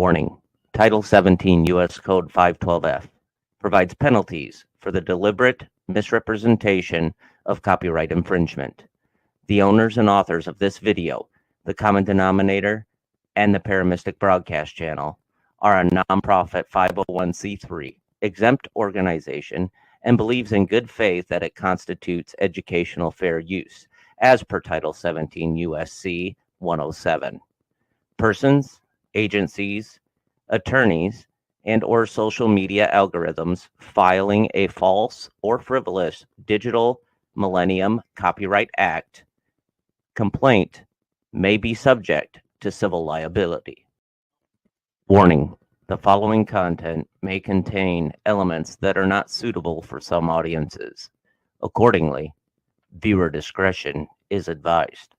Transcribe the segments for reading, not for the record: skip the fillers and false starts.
Warning: Title 17 U.S. Code 512F provides penalties for the deliberate misrepresentation of copyright infringement. The owners and authors of this video, the common denominator, and the Paramystic Broadcast Channel are a nonprofit 501c3 exempt organization and believes in good faith that it constitutes educational fair use, as per Title 17 U.S.C. 107. Persons, agencies, attorneys, and/or social media algorithms filing a false or frivolous Digital Millennium Copyright Act complaint may be subject to civil liability. Warning: the following content may contain elements that are not suitable for some audiences. Accordingly, viewer discretion is advised.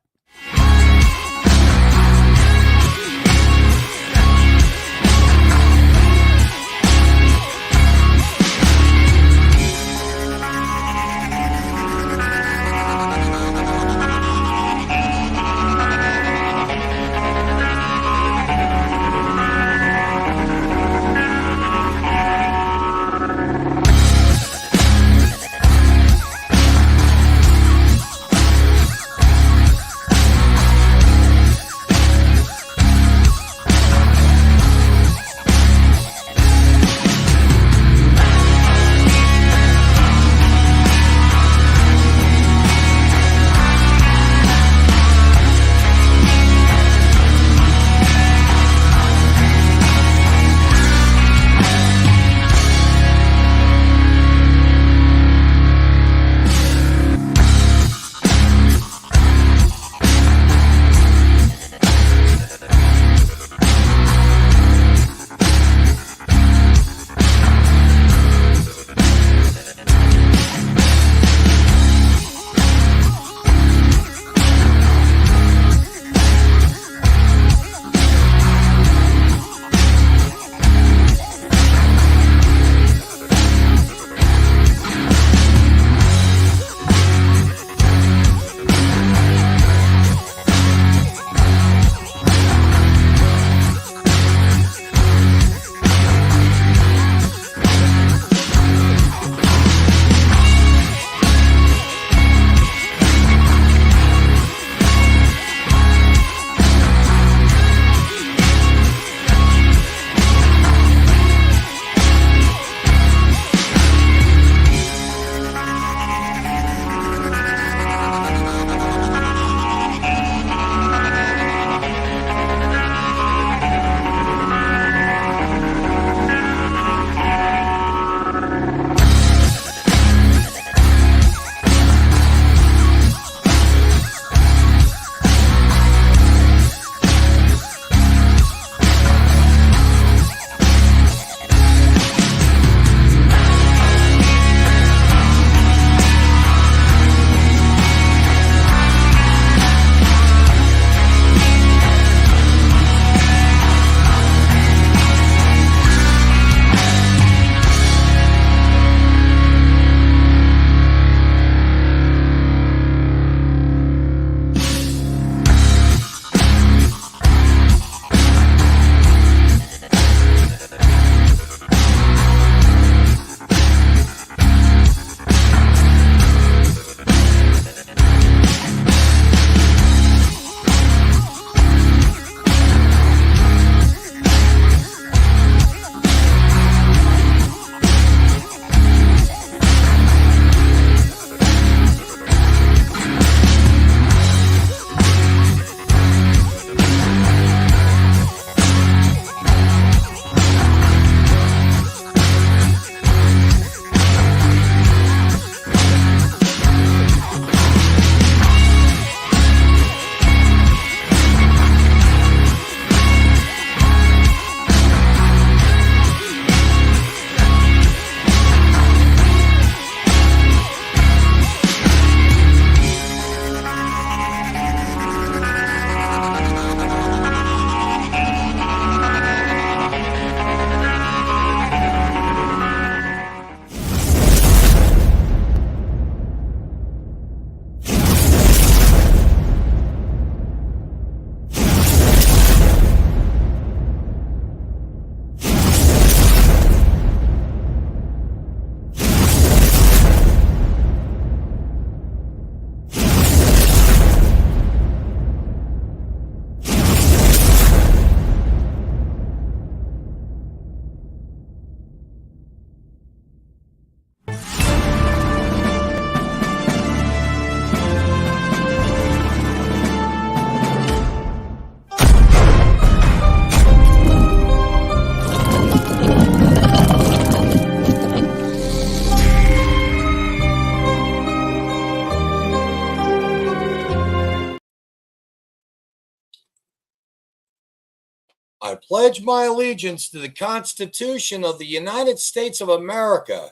I pledge my allegiance to the Constitution of the United States of America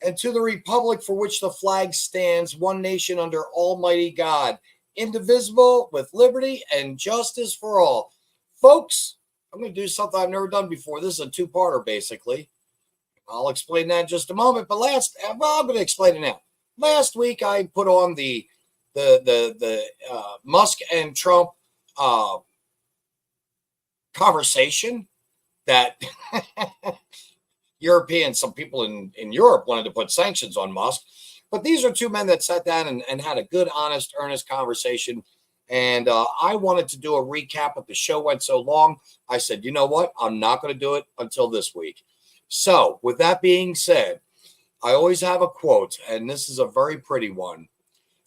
and to the republic for which the flag stands, one nation under Almighty God, indivisible, with liberty and justice for all. Folks, I'm going to do something I've never done before. This is a two-parter, basically. I'll explain that in just a moment. But I'm going to explain it now. Last week, I put on the Musk and Trump conversation that some people in Europe wanted to put sanctions on Musk. But these are two men that sat down and had a good, honest, earnest conversation. And I wanted to do a recap, but the show went so long. I said, you know what? I'm not going to do it until this week. So with that being said, I always have a quote, and this is a very pretty one.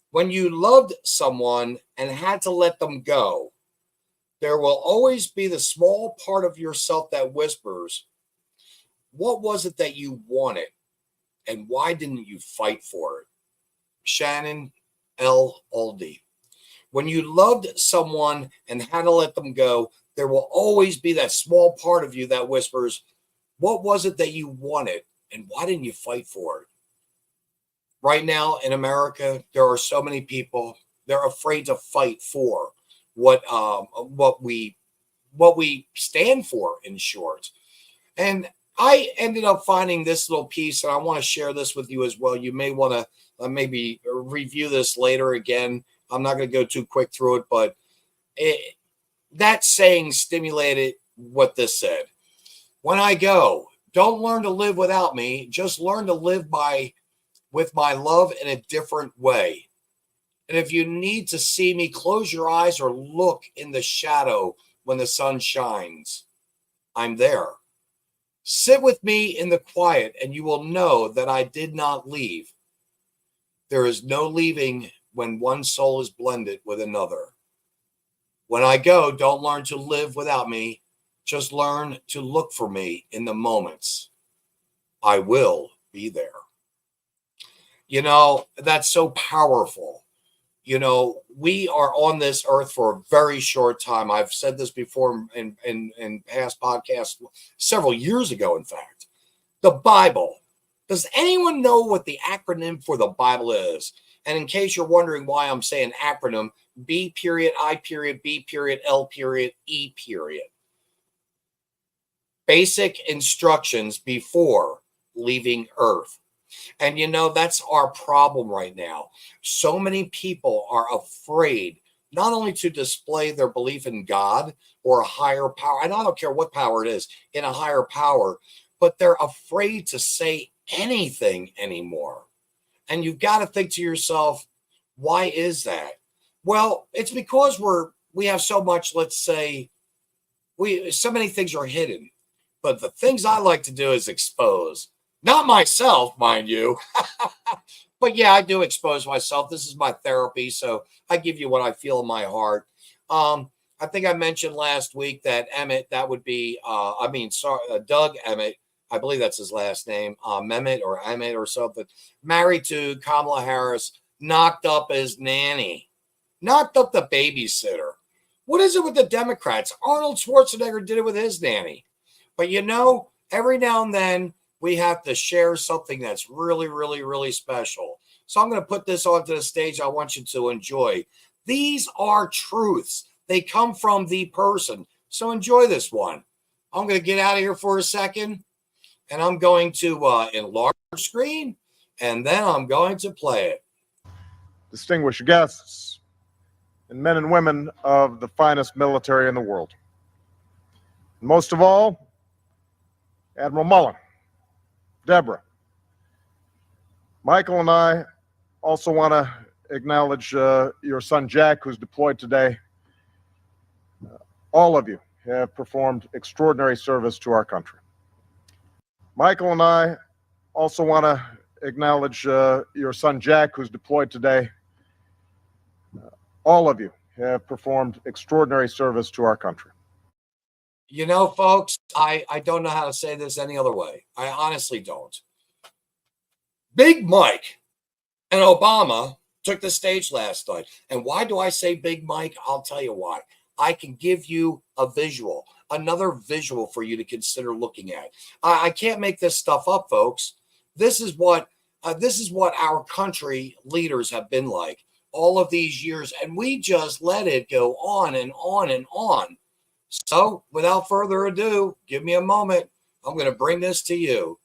When you loved someone and had to let them go, there will always be the small part of yourself that whispers, what was it that you wanted, and why didn't you fight for it? Shannon L. Aldi. When you loved someone and had to let them go, there will always be that small part of you that whispers, what was it that you wanted, and why didn't you fight for it? Right now in America, there are so many people, they're afraid to fight for what we stand for, in short. And I ended up finding this little piece, and I want to share this with you as well. You may want to maybe review this later again. I'm not going to go too quick through it, but that saying stimulated what this said. When I go, don't learn to live without me. Just learn to live with my love in a different way. And if you need to see me, close your eyes or look in the shadow when the sun shines. I'm there. Sit with me in the quiet, and you will know that I did not leave. There is no leaving when one soul is blended with another. When I go, don't learn to live without me. Just learn to look for me in the moments. I will be there. You know, that's so powerful. You know, we are on this earth for a very short time. I've said this before in past podcasts, several years ago, in fact. The Bible. Does anyone know what the acronym for the Bible is? And in case you're wondering why I'm saying acronym, B period, I period, B period, L period, E period. Basic instructions before leaving Earth. And you know, that's our problem right now. So many people are afraid not only to display their belief in God or a higher power, and I don't care what power it is, in a higher power, but they're afraid to say anything anymore. And you've got to think to yourself, why is that? Well, it's because we have so much, let's say, so many things are hidden. But the things I like to do is expose. Not myself, mind you. But yeah, I do expose myself. This is my therapy, so I give you what I feel in my heart. I think I mentioned last week that Emmett, that would be, Doug Emmett, I believe that's his last name, Mehmet or Emmett or something, married to Kamala Harris, knocked up his nanny, knocked up the babysitter. What is it with the Democrats? Arnold Schwarzenegger did it with his nanny. But you know, every now and then we have to share something that's really, really, really special. So I'm going to put this onto the stage. I want you to enjoy. These are truths. They come from the person. So enjoy this one. I'm going to get out of here for a second, and I'm going to enlarge screen, and then I'm going to play it. Distinguished guests, and men and women of the finest military in the world. Most of all, Admiral Mullen, Deborah. Michael and I also want to acknowledge your son Jack, who's deployed today. All of you have performed extraordinary service to our country. Michael and I also want to acknowledge your son Jack, who's deployed today. All of you have performed extraordinary service to our country. You know, folks, I don't know how to say this any other way. I honestly don't. Big Mike and Obama took the stage last night. And why do I say Big Mike? I'll tell you why. I can give you a visual. another visual for you to consider looking at. I can't make this stuff up, folks. This is what our country leaders have been like all of these years, and we just let it go on and on and on. So, without further ado, give me a moment. I'm going to bring this to you.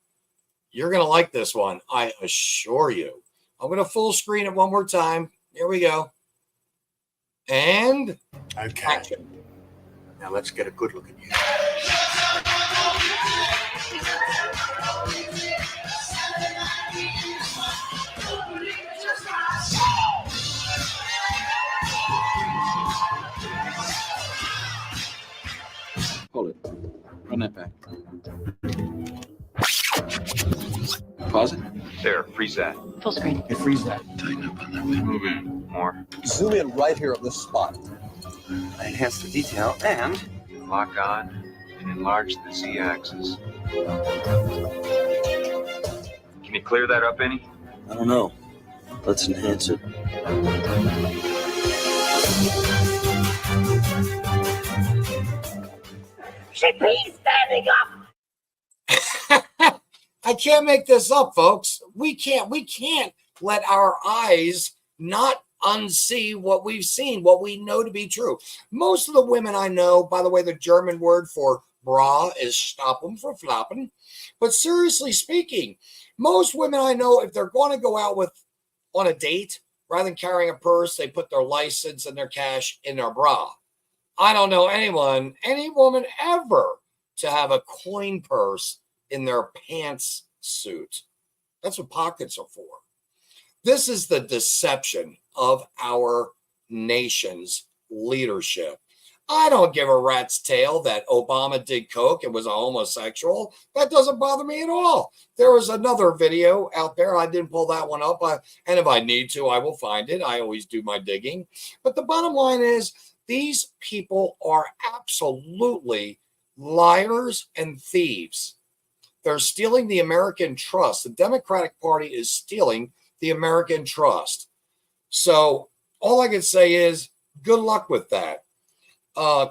You're going to like this one, I assure you. I'm going to full screen it one more time. Here we go. And okay. Action. Now let's get a good look at you. Hold it. Run that back. Pause it. There, freeze that. Full screen. Hey, freeze that. Tighten up on that one. Move in. More. Zoom in right here at this spot. Enhance the detail and lock on and enlarge the Z-axis. Can you clear that up any? I don't know. Let's enhance it. Should be standing up. I can't make this up, folks. We can't let our eyes not unsee what we've seen, what we know to be true. Most of the women I know, by the way, the German word for bra is stoppen for floppen. But seriously speaking, most women I know, if they're going to go out on a date, rather than carrying a purse, they put their license and their cash in their bra. I don't know any woman ever to have a coin purse in their pants suit. That's what pockets are for. This is the deception of our nation's leadership. I don't give a rat's tail that Obama did coke and was a homosexual. That doesn't bother me at all. There was another video out there. I didn't pull that one up. And if I need to, I will find it. I always do my digging. But the bottom line is, these people are absolutely liars and thieves. They're stealing the American trust. The Democratic Party is stealing the American trust. So all I can say is good luck with that.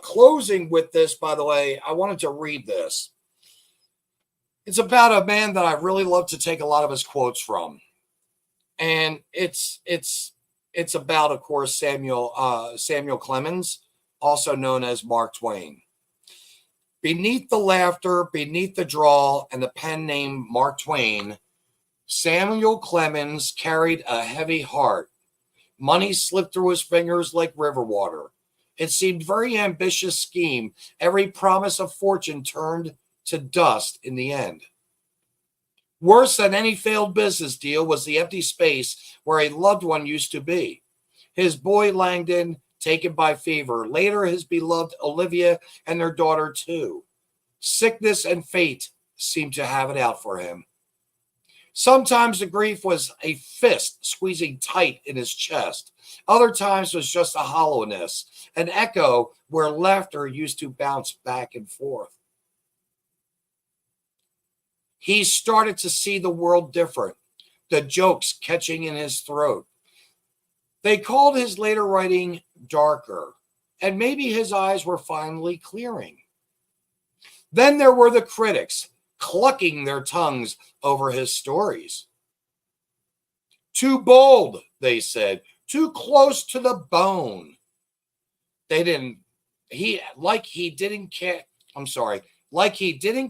Closing with this, by the way, I wanted to read this. It's about a man that I really love to take a lot of his quotes from. And it's about, of course, Samuel Clemens, also known as Mark Twain. Beneath the laughter, beneath the drawl, and the pen name Mark Twain, Samuel Clemens carried a heavy heart. Money slipped through his fingers like river water. It seemed very ambitious scheme. Every promise of fortune turned to dust in the end. Worse than any failed business deal was the empty space where a loved one used to be. His boy Langdon, taken by fever. Later, his beloved Olivia and their daughter, too. Sickness and fate seemed to have it out for him. Sometimes the grief was a fist squeezing tight in his chest. Other times was just a hollowness, an echo where laughter used to bounce back and forth. He started to see the world different, the jokes catching in his throat. They called his later writing darker, and maybe his eyes were finally clearing. Then there were the critics, clucking their tongues over his stories. Too bold, they said, too close to the bone. Like he didn't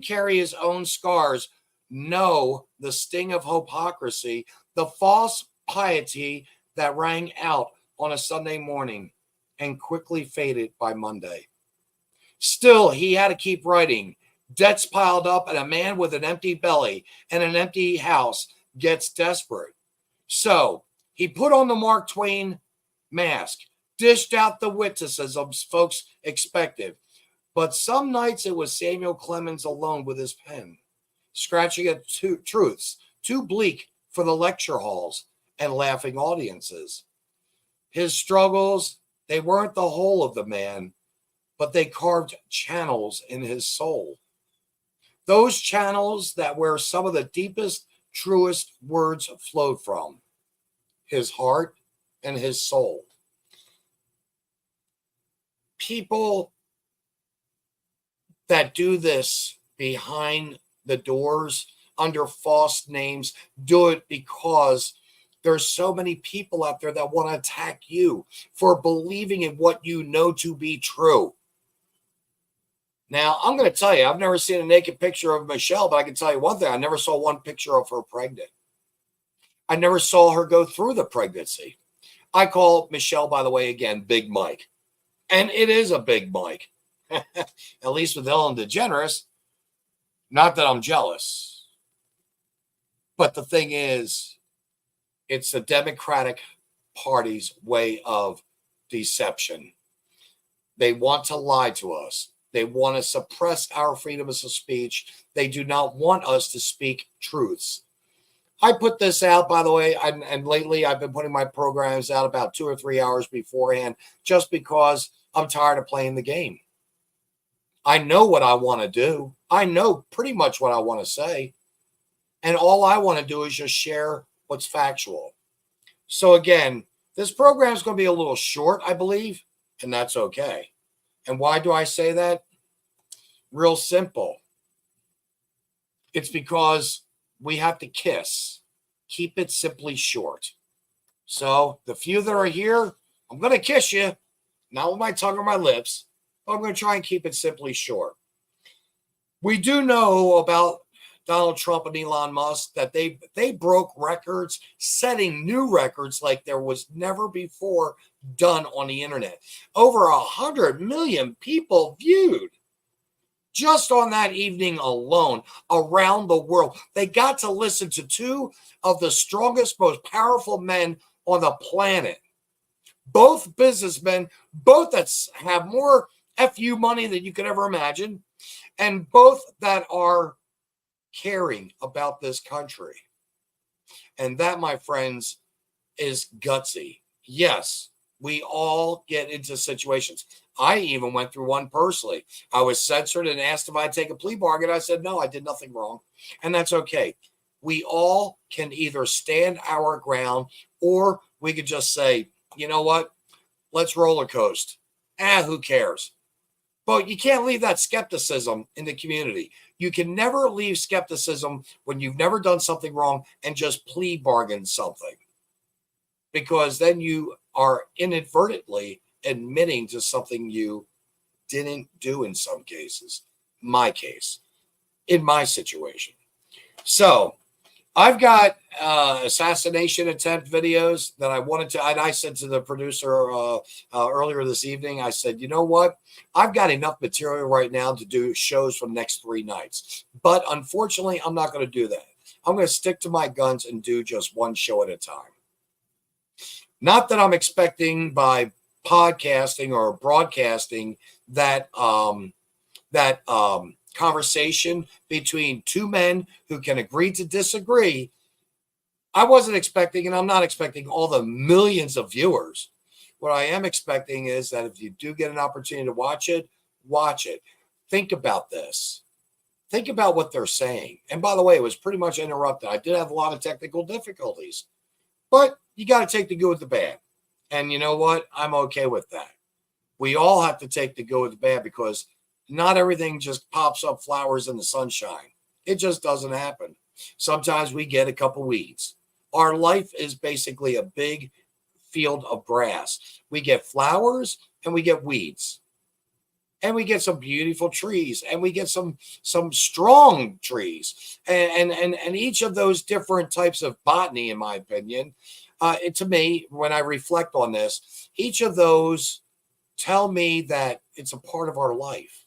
carry his own scars, know the sting of hypocrisy, the false piety that rang out on a Sunday morning and quickly faded by Monday. Still, he had to keep writing. Debts piled up, and a man with an empty belly and an empty house gets desperate. So he put on the Mark Twain mask, dished out the witticisms folks expected. But some nights it was Samuel Clemens alone with his pen, scratching at truths too bleak for the lecture halls and laughing audiences. His struggles, they weren't the whole of the man, but they carved channels in his soul. Those channels that where some of the deepest, truest words flowed from, his heart and his soul. People that do this behind the doors under false names do it because there's so many people out there that want to attack you for believing in what you know to be true. Now, I'm going to tell you, I've never seen a naked picture of Michelle, but I can tell you one thing. I never saw one picture of her pregnant. I never saw her go through the pregnancy. I call Michelle, by the way, again, Big Mike. And it is a big Mike. At least with Ellen DeGeneres. Not that I'm jealous. But the thing is, it's the Democratic Party's way of deception. They want to lie to us. They want to suppress our freedoms of speech. They do not want us to speak truths. I put this out, by the way, and lately I've been putting my programs out about 2 or 3 hours beforehand just because I'm tired of playing the game. I know what I want to do. I know pretty much what I want to say. And all I want to do is just share what's factual. So again, this program is going to be a little short, I believe, and that's okay. And why do I say that? Real simple. It's because we have to kiss. Keep it simply short. So the few that are here, I'm going to kiss you. Not with my tongue or my lips, but I'm going to try and keep it simply short. We do know about Donald Trump and Elon Musk that they broke records, setting new records like there was never before done on the internet. Over 100 million people viewed just on that evening alone around the world. They got to listen to two of the strongest, most powerful men on the planet. Both businessmen, both that have more FU money than you could ever imagine, and both that are caring about this country. And that, my friends, is gutsy. Yes, we all get into situations. I even went through one personally. I was censored and asked if I'd take a plea bargain. I said, no, I did nothing wrong. And that's okay. We all can either stand our ground or we could just say, you know what? Let's roller coast. Who cares? But you can't leave that skepticism in the community. You can never leave skepticism when you've never done something wrong and just plea bargain something. Because then you are inadvertently admitting to something you didn't do in some cases. My case, in my situation. So I've got assassination attempt videos that I wanted to, and I said to the producer earlier this evening, I said, you know what? I've got enough material right now to do shows for the next 3 nights. But unfortunately, I'm not going to do that. I'm going to stick to my guns and do just one show at a time. Not that I'm expecting by podcasting or broadcasting that conversation between two men who can agree to disagree. I wasn't expecting, and I'm not expecting all the millions of viewers. What I am expecting is that if you do get an opportunity to watch it, watch it. Think about this. Think about what they're saying. And by the way, it was pretty much interrupted. I did have a lot of technical difficulties, but you got to take the good with the bad. And you know what? I'm okay with that. We all have to take the good with the bad because not everything just pops up flowers in the sunshine. It just doesn't happen. Sometimes we get a couple weeds. Our life is basically a big field of grass. We get flowers and we get weeds. And we get some beautiful trees and we get some strong trees. And each of those different types of botany, in my opinion, to me, when I reflect on this, each of those tell me that it's a part of our life,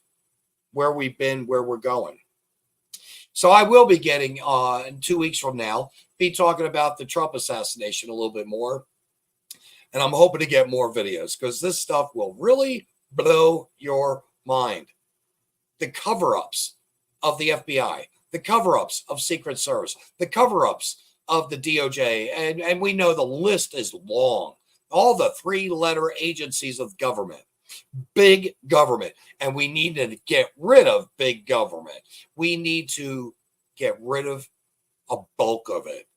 where we've been, where we're going. So I will be getting, in 2 weeks from now, be talking about the Trump assassination a little bit more. And I'm hoping to get more videos because this stuff will really blow your mind. The cover-ups of the FBI, the cover-ups of Secret Service, the cover-ups of the DOJ, and we know the list is long. All the 3-letter agencies of government. Big government. And we need to get rid of big government. We need to get rid of a bulk of it.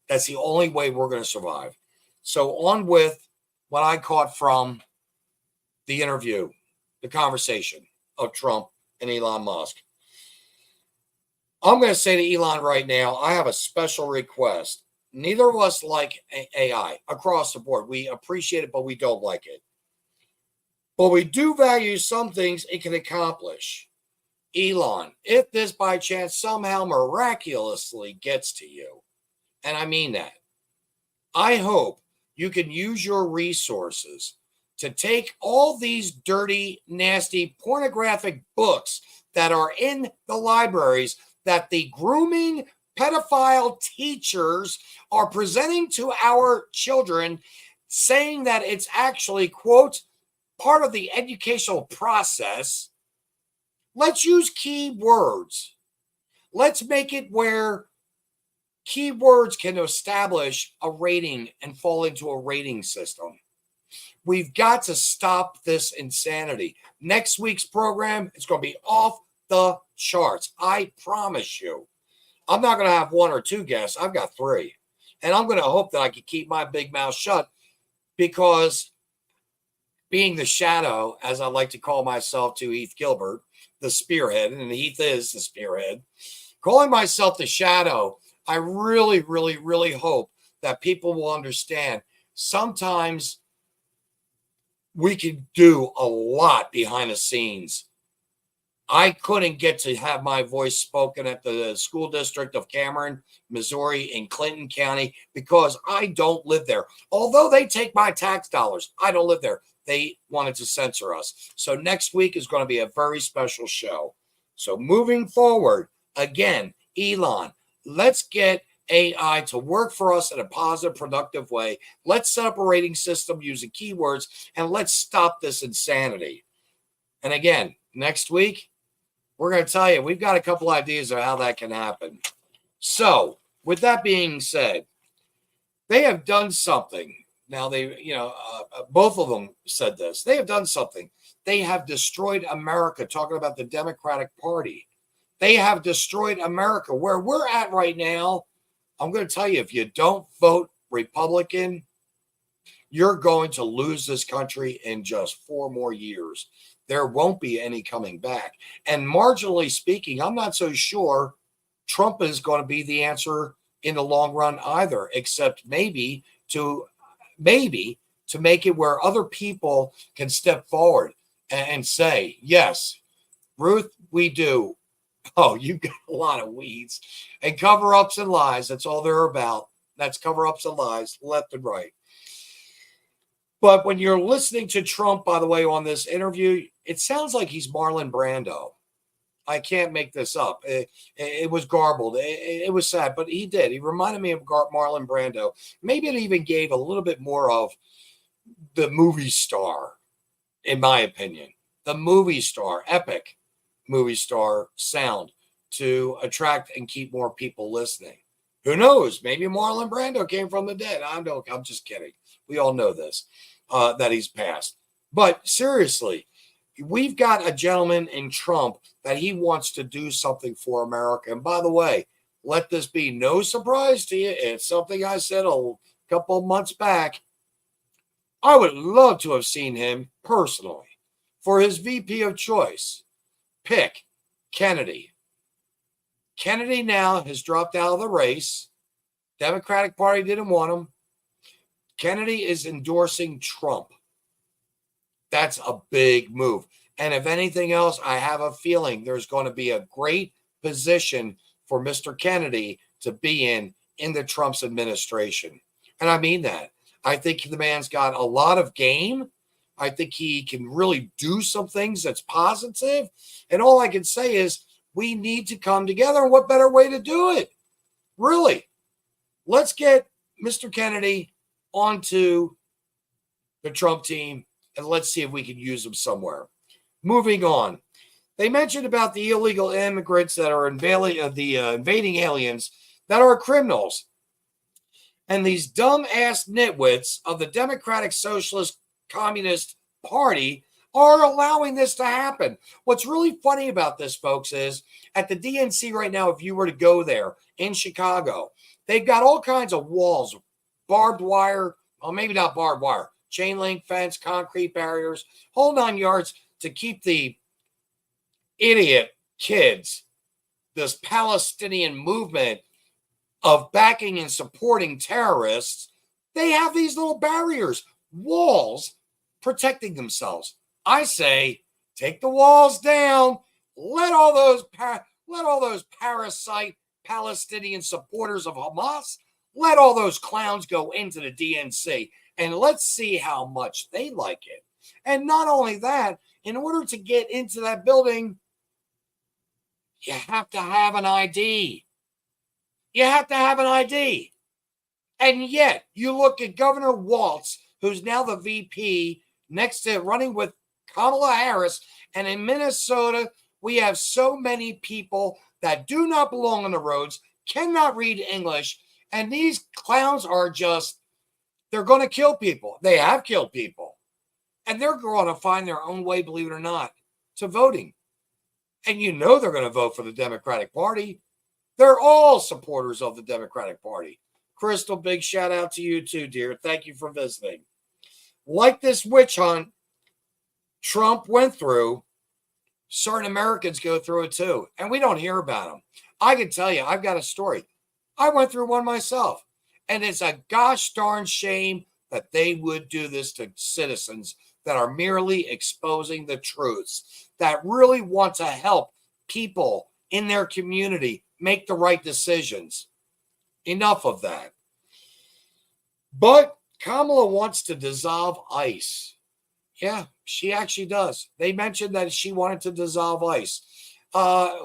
That's the only way we're going to survive. So on with what I caught from the interview, the conversation of Trump and Elon Musk. I'm going to say to Elon right now, I have a special request. Neither of us like AI across the board. We appreciate it, but we don't like it. But we do value some things it can accomplish. Elon, if this by chance somehow miraculously gets to you, and I mean that, I hope you can use your resources to take all these dirty, nasty, pornographic books that are in the libraries that the grooming pedophile teachers are presenting to our children, saying that it's actually, quote, part of the educational process. Let's use keywords. Let's make it where keywords can establish a rating and fall into a rating system. We've got to stop this insanity. Next week's program is going to be off the charts. I promise you. I'm not going to have one or two guests. I've got three. And I'm going to hope that I can keep my big mouth shut, because being the shadow, as I like to call myself to Heath Gilbert, the spearhead, and Heath is the spearhead, calling myself the shadow, I really, really, really hope that people will understand sometimes we can do a lot behind the scenes. I couldn't get to have my voice spoken at the school district of Cameron, Missouri, in Clinton County, because I don't live there. Although they take my tax dollars, I don't live there. They wanted to censor us. So next week is going to be a very special show. So moving forward, again, Elon, let's get AI to work for us in a positive, productive way. Let's set up a rating system using keywords, and let's stop this insanity. And again, next week, we're going to tell you, we've got a couple ideas of how that can happen. So with that being said, they have done something. Now both of them said this. They have done something. They have destroyed America, talking about the Democratic Party. They have destroyed America. Where we're at right now, I'm going to tell you, if you don't vote Republican, you're going to lose this country in just 4 more years. There won't be any coming back. And marginally speaking, I'm not so sure Trump is going to be the answer in the long run either, except maybe to make it where other people can step forward and say, yes, Ruth, we do. Oh, you got a lot of weeds and cover-ups and lies. That's all they're about. That's cover-ups and lies, left and right. But when you're listening to Trump, by the way, on this interview, it sounds like he's Marlon Brando. I can't make this up. It was garbled. It was sad, but he did. He reminded me of Marlon Brando. Maybe it even gave a little bit more of the movie star, in my opinion. The movie star, epic movie star sound to attract and keep more people listening. Who knows? Maybe Marlon Brando came from the dead. I'm just kidding. We all know this, that he's passed. But seriously, we've got a gentleman in Trump that he wants to do something for America. And by the way, let this be no surprise to you. It's something I said a couple of months back. I would love to have seen him personally for his VP of choice. Pick Kennedy. Kennedy now has dropped out of the race. Democratic Party didn't want him. Kennedy is endorsing Trump. That's a big move. And if anything else, I have a feeling there's going to be a great position for Mr. Kennedy to be in the Trump's administration. And I mean that. I think the man's got a lot of game. I think he can really do some things that's positive. And all I can say is we need to come together. And what better way to do it? Really? Let's get Mr. Kennedy onto the Trump team, and let's see if we can use him somewhere. Moving on. They mentioned about the illegal immigrants that are invading aliens that are criminals. And these dumb-ass nitwits of the Democratic Socialist Communist Party are allowing this to happen. What's really funny about this, folks, is at the DNC right now, if you were to go there in Chicago, they've got all kinds of walls, barbed wire, well, maybe not barbed wire, chain link fence, concrete barriers, whole 9 yards to keep the idiot kids, this Palestinian movement of backing and supporting terrorists, they have these little barriers, walls protecting themselves. I say, take the walls down. Let all those parasite Palestinian supporters of Hamas, let all those clowns go into the DNC, and let's see how much they like it. And not only that, in order to get into that building, you have to have an ID. You have to have an ID. And yet, you look at Governor Walz, who's now the VP, next to running with Kamala Harris, and in Minnesota, we have so many people that do not belong on the roads, cannot read English, and these clowns are just, they're going to kill people. They have killed people. And they're going to find their own way, believe it or not, to voting. And you know they're going to vote for the Democratic Party. They're all supporters of the Democratic Party. Crystal, big shout out to you too, dear. Thank you for visiting. Like this witch hunt Trump went through, certain Americans go through it too, and we don't hear about them. I can tell you, I've got a story. I went through one myself, and it's a gosh darn shame that they would do this to citizens that are merely exposing the truths, that really want to help people in their community make the right decisions. Enough of that. But Kamala wants to dissolve ICE. Yeah, she actually does. They mentioned that she wanted to dissolve ICE.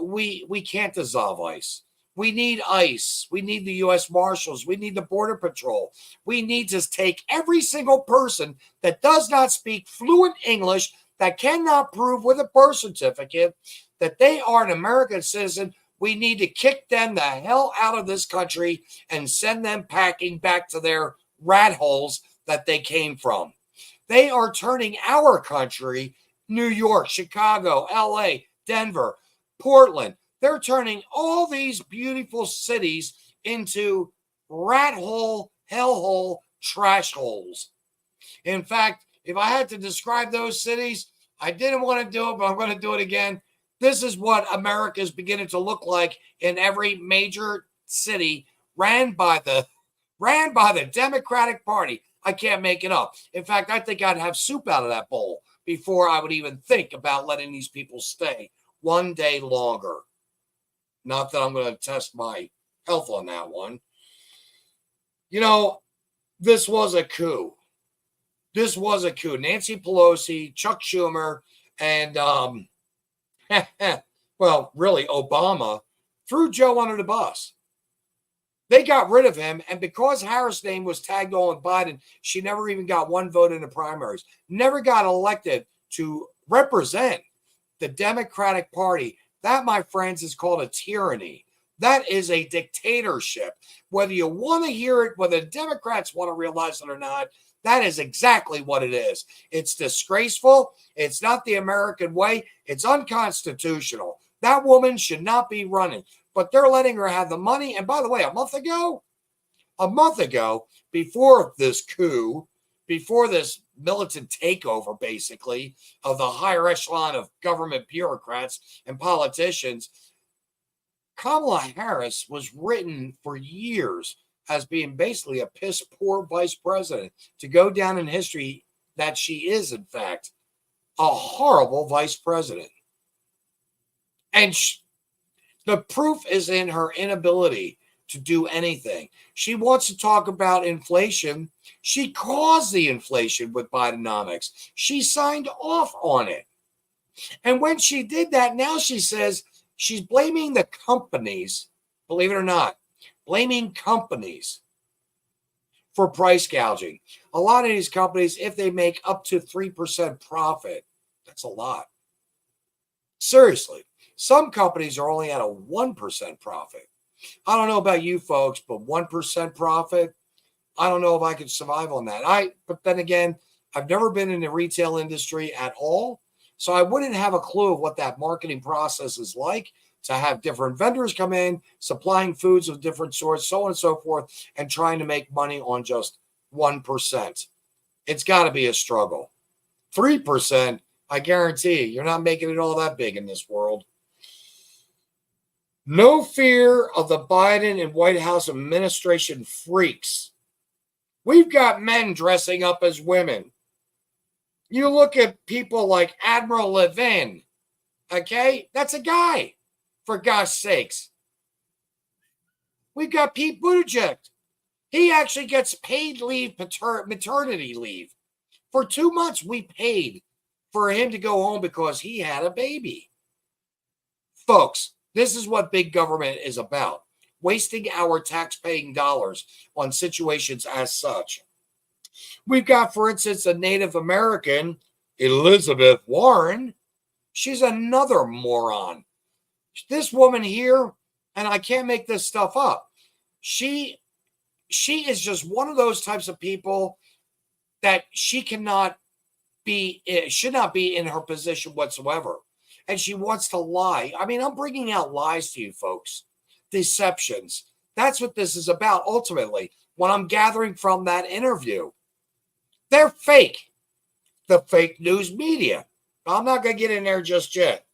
We can't dissolve ICE. We need ICE. We need the U.S. Marshals. We need the Border Patrol. We need to take every single person that does not speak fluent English, that cannot prove with a birth certificate that they are an American citizen. We need to kick them the hell out of this country and send them packing back to their rat holes that they came from. They are turning our country, New York, Chicago, LA, Denver, Portland, they're turning all these beautiful cities into rat hole, hellhole, trash holes. In fact, if I had to describe those cities, I didn't want to do it, but I'm going to do it again. This is what America is beginning to look like in every major city ran by the Democratic Party. I can't make it up. In fact, I think I'd have soup out of that bowl before I would even think about letting these people stay one day longer. Not that I'm going to test my health on that one. You know, this was a coup. This was a coup. Nancy Pelosi, Chuck Schumer, and, well, really, Obama threw Joe under the bus. They got rid of him, and because Harris' name was tagged on with Biden, she never even got one vote in the primaries, never got elected to represent the Democratic Party. That, my friends, is called a tyranny. That is a dictatorship. Whether you want to hear it, whether the Democrats want to realize it or not, that is exactly what it is. It's disgraceful. It's not the American way. It's unconstitutional. That woman should not be running. But they're letting her have the money. And by the way, a month ago, before this coup, before this militant takeover, basically, of the higher echelon of government bureaucrats and politicians, Kamala Harris was written for years as being basically a piss poor vice president, to go down in history that she is, in fact, a horrible vice president. And the proof is in her inability to do anything. She wants to talk about inflation. She caused the inflation with Bidenomics. She signed off on it. And when she did that, now she says she's blaming the companies, believe it or not, blaming companies for price gouging. A lot of these companies, if they make up to 3% profit, that's a lot. Seriously, some companies are only at a 1% profit. I don't know about you folks, but 1% profit, I don't know if I could survive on that. But then again, I've never been in the retail industry at all, so I wouldn't have a clue of what that marketing process is like, to have different vendors come in, supplying foods of different sorts, so on and so forth, and trying to make money on just 1%. It's got to be a struggle. 3%, I guarantee you, you're not making it all that big in this world. No fear of the Biden and White House administration freaks. We've got men dressing up as women. You look at people like Admiral Levin, okay? That's a guy, for God's sakes. We've got Pete Buttigieg. He actually gets paid leave, maternity leave. For 2 months, we paid for him to go home because he had a baby. Folks, this is what big government is about. Wasting our tax-paying dollars on situations as such. We've got, for instance, a Native American, Elizabeth Warren. She's another moron. This woman here, and I can't make this stuff up, she is just one of those types of people that should not be in her position whatsoever. And she wants to lie. I mean, I'm bringing out lies to you folks. Deceptions. That's what this is about ultimately. What I'm gathering from that interview. They're fake. The fake news media. I'm not going to get in there just yet.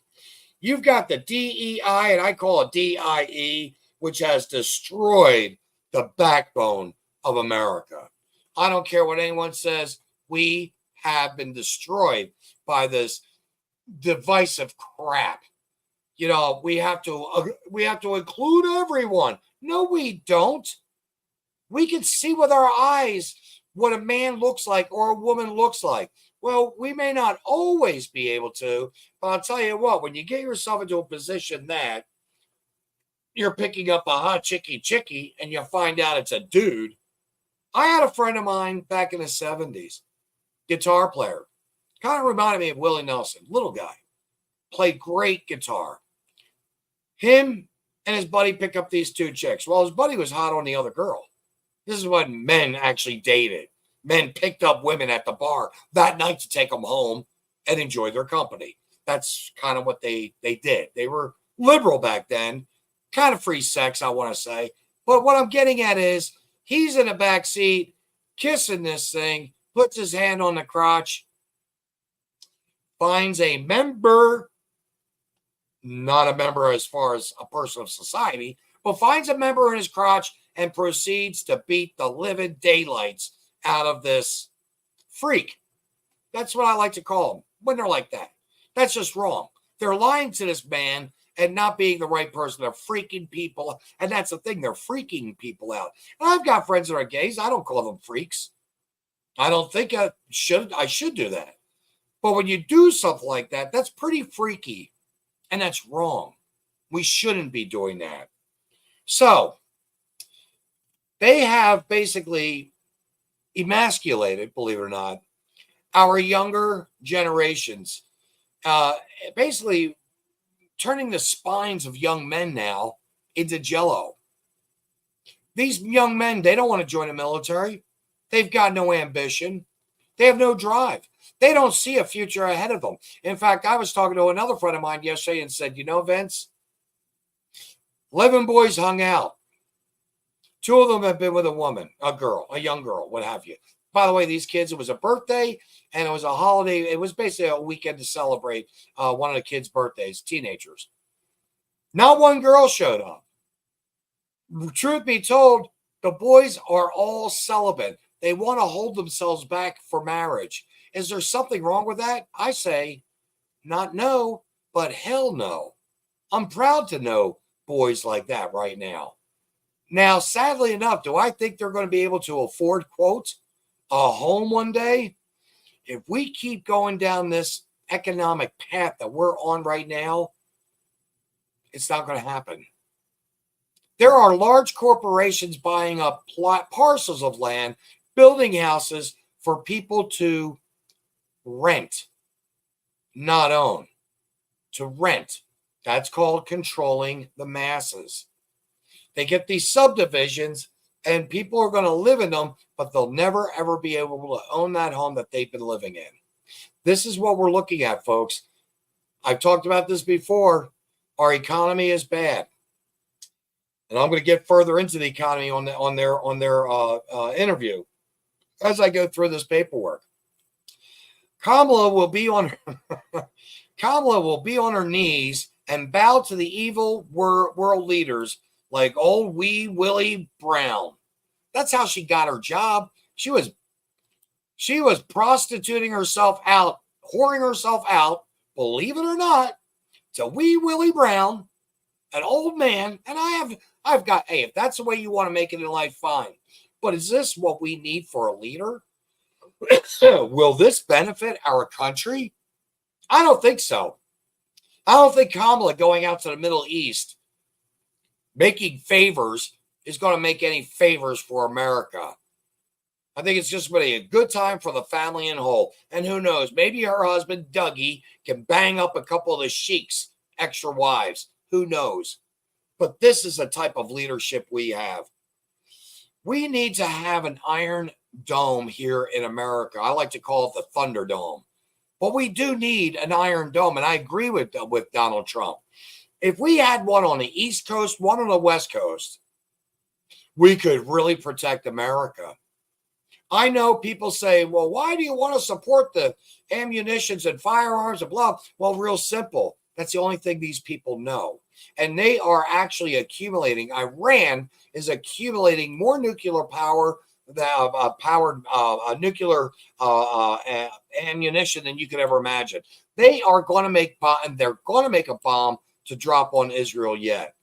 You've got the DEI, and I call it DIE, which has destroyed the backbone of America. I don't care what anyone says. We have been destroyed by this divisive crap. You know, we have to include everyone. No, we don't. We can see with our eyes what a man looks like or a woman looks like. Well, we may not always be able to, but I'll tell you what, when you get yourself into a position that you're picking up a hot chickie and you find out it's a dude. I had a friend of mine back in the 70s, guitar player. Kind of reminded me of Willie Nelson, little guy. Played great guitar. Him and his buddy pick up these two chicks. Well, his buddy was hot on the other girl. This is what men actually dated. Men picked up women at the bar that night to take them home and enjoy their company. That's kind of what they did. They were liberal back then. Kind of free sex, I want to say. But what I'm getting at is he's in the back seat kissing this thing, puts his hand on the crotch, finds a member, not a member as far as a person of society, but finds a member in his crotch and proceeds to beat the living daylights out of this freak. That's what I like to call them when they're like that. That's just wrong. They're lying to this man and not being the right person. They're freaking people. And that's the thing. They're freaking people out. And I've got friends that are gays. I don't call them freaks. I don't think I should do that. But when you do something like that, that's pretty freaky. And that's wrong. We shouldn't be doing that. So they have basically emasculated, believe it or not, our younger generations, basically turning the spines of young men now into jello. These young men, they don't want to join the military. They've got no ambition. They have no drive. They don't see a future ahead of them. In fact, I was talking to another friend of mine yesterday and said, you know, Vince, 11 boys hung out. 2 of them have been with a woman, a girl, a young girl, what have you. By the way, these kids, it was a birthday and it was a holiday. It was basically a weekend to celebrate one of the kids' birthdays, teenagers. Not one girl showed up. Truth be told, the boys are all celibate. They want to hold themselves back for marriage. Is there something wrong with that? I say, not no, but hell no. I'm proud to know boys like that right now. Now, sadly enough, do I think they're going to be able to afford, quote, a home one day? If we keep going down this economic path that we're on right now, it's not going to happen. There are large corporations buying up parcels of land, building houses for people to rent, not own, to rent. That's called controlling the masses. They get these subdivisions and people are going to live in them, but they'll never, ever be able to own that home that they've been living in. This is what we're looking at, folks. I've talked about this before. Our economy is bad. And I'm going to get further into the economy on their interview as I go through this paperwork. Kamala will be on Kamala will be on her knees and bow to the evil world leaders like old Wee Willie Brown. That's how she got her job. She was prostituting herself out, whoring herself out, believe it or not, to Wee Willie Brown, an old man. And I've got, hey, if that's the way you want to make it in life, fine. But is this what we need for a leader? Will this benefit our country? I don't think so. I don't think Kamala going out to the Middle East making favors is going to make any favors for America. I think it's just really a good time for the family in whole. And who knows, maybe her husband, Dougie, can bang up a couple of the sheiks' extra wives. Who knows? But this is the type of leadership we have. We need to have an iron dome here in America. I like to call it the Thunderdome. But we do need an iron dome, and I agree with Donald Trump. If we had one on the East Coast, one on the West Coast, we could really protect America. I know people say, well, why do you want to support the ammunitions and firearms and blah? Well, real simple. That's the only thing these people know. And they are actually accumulating. Iran is accumulating more nuclear power, nuclear ammunition than you could ever imagine. They are going to make a bomb to drop on Israel yet.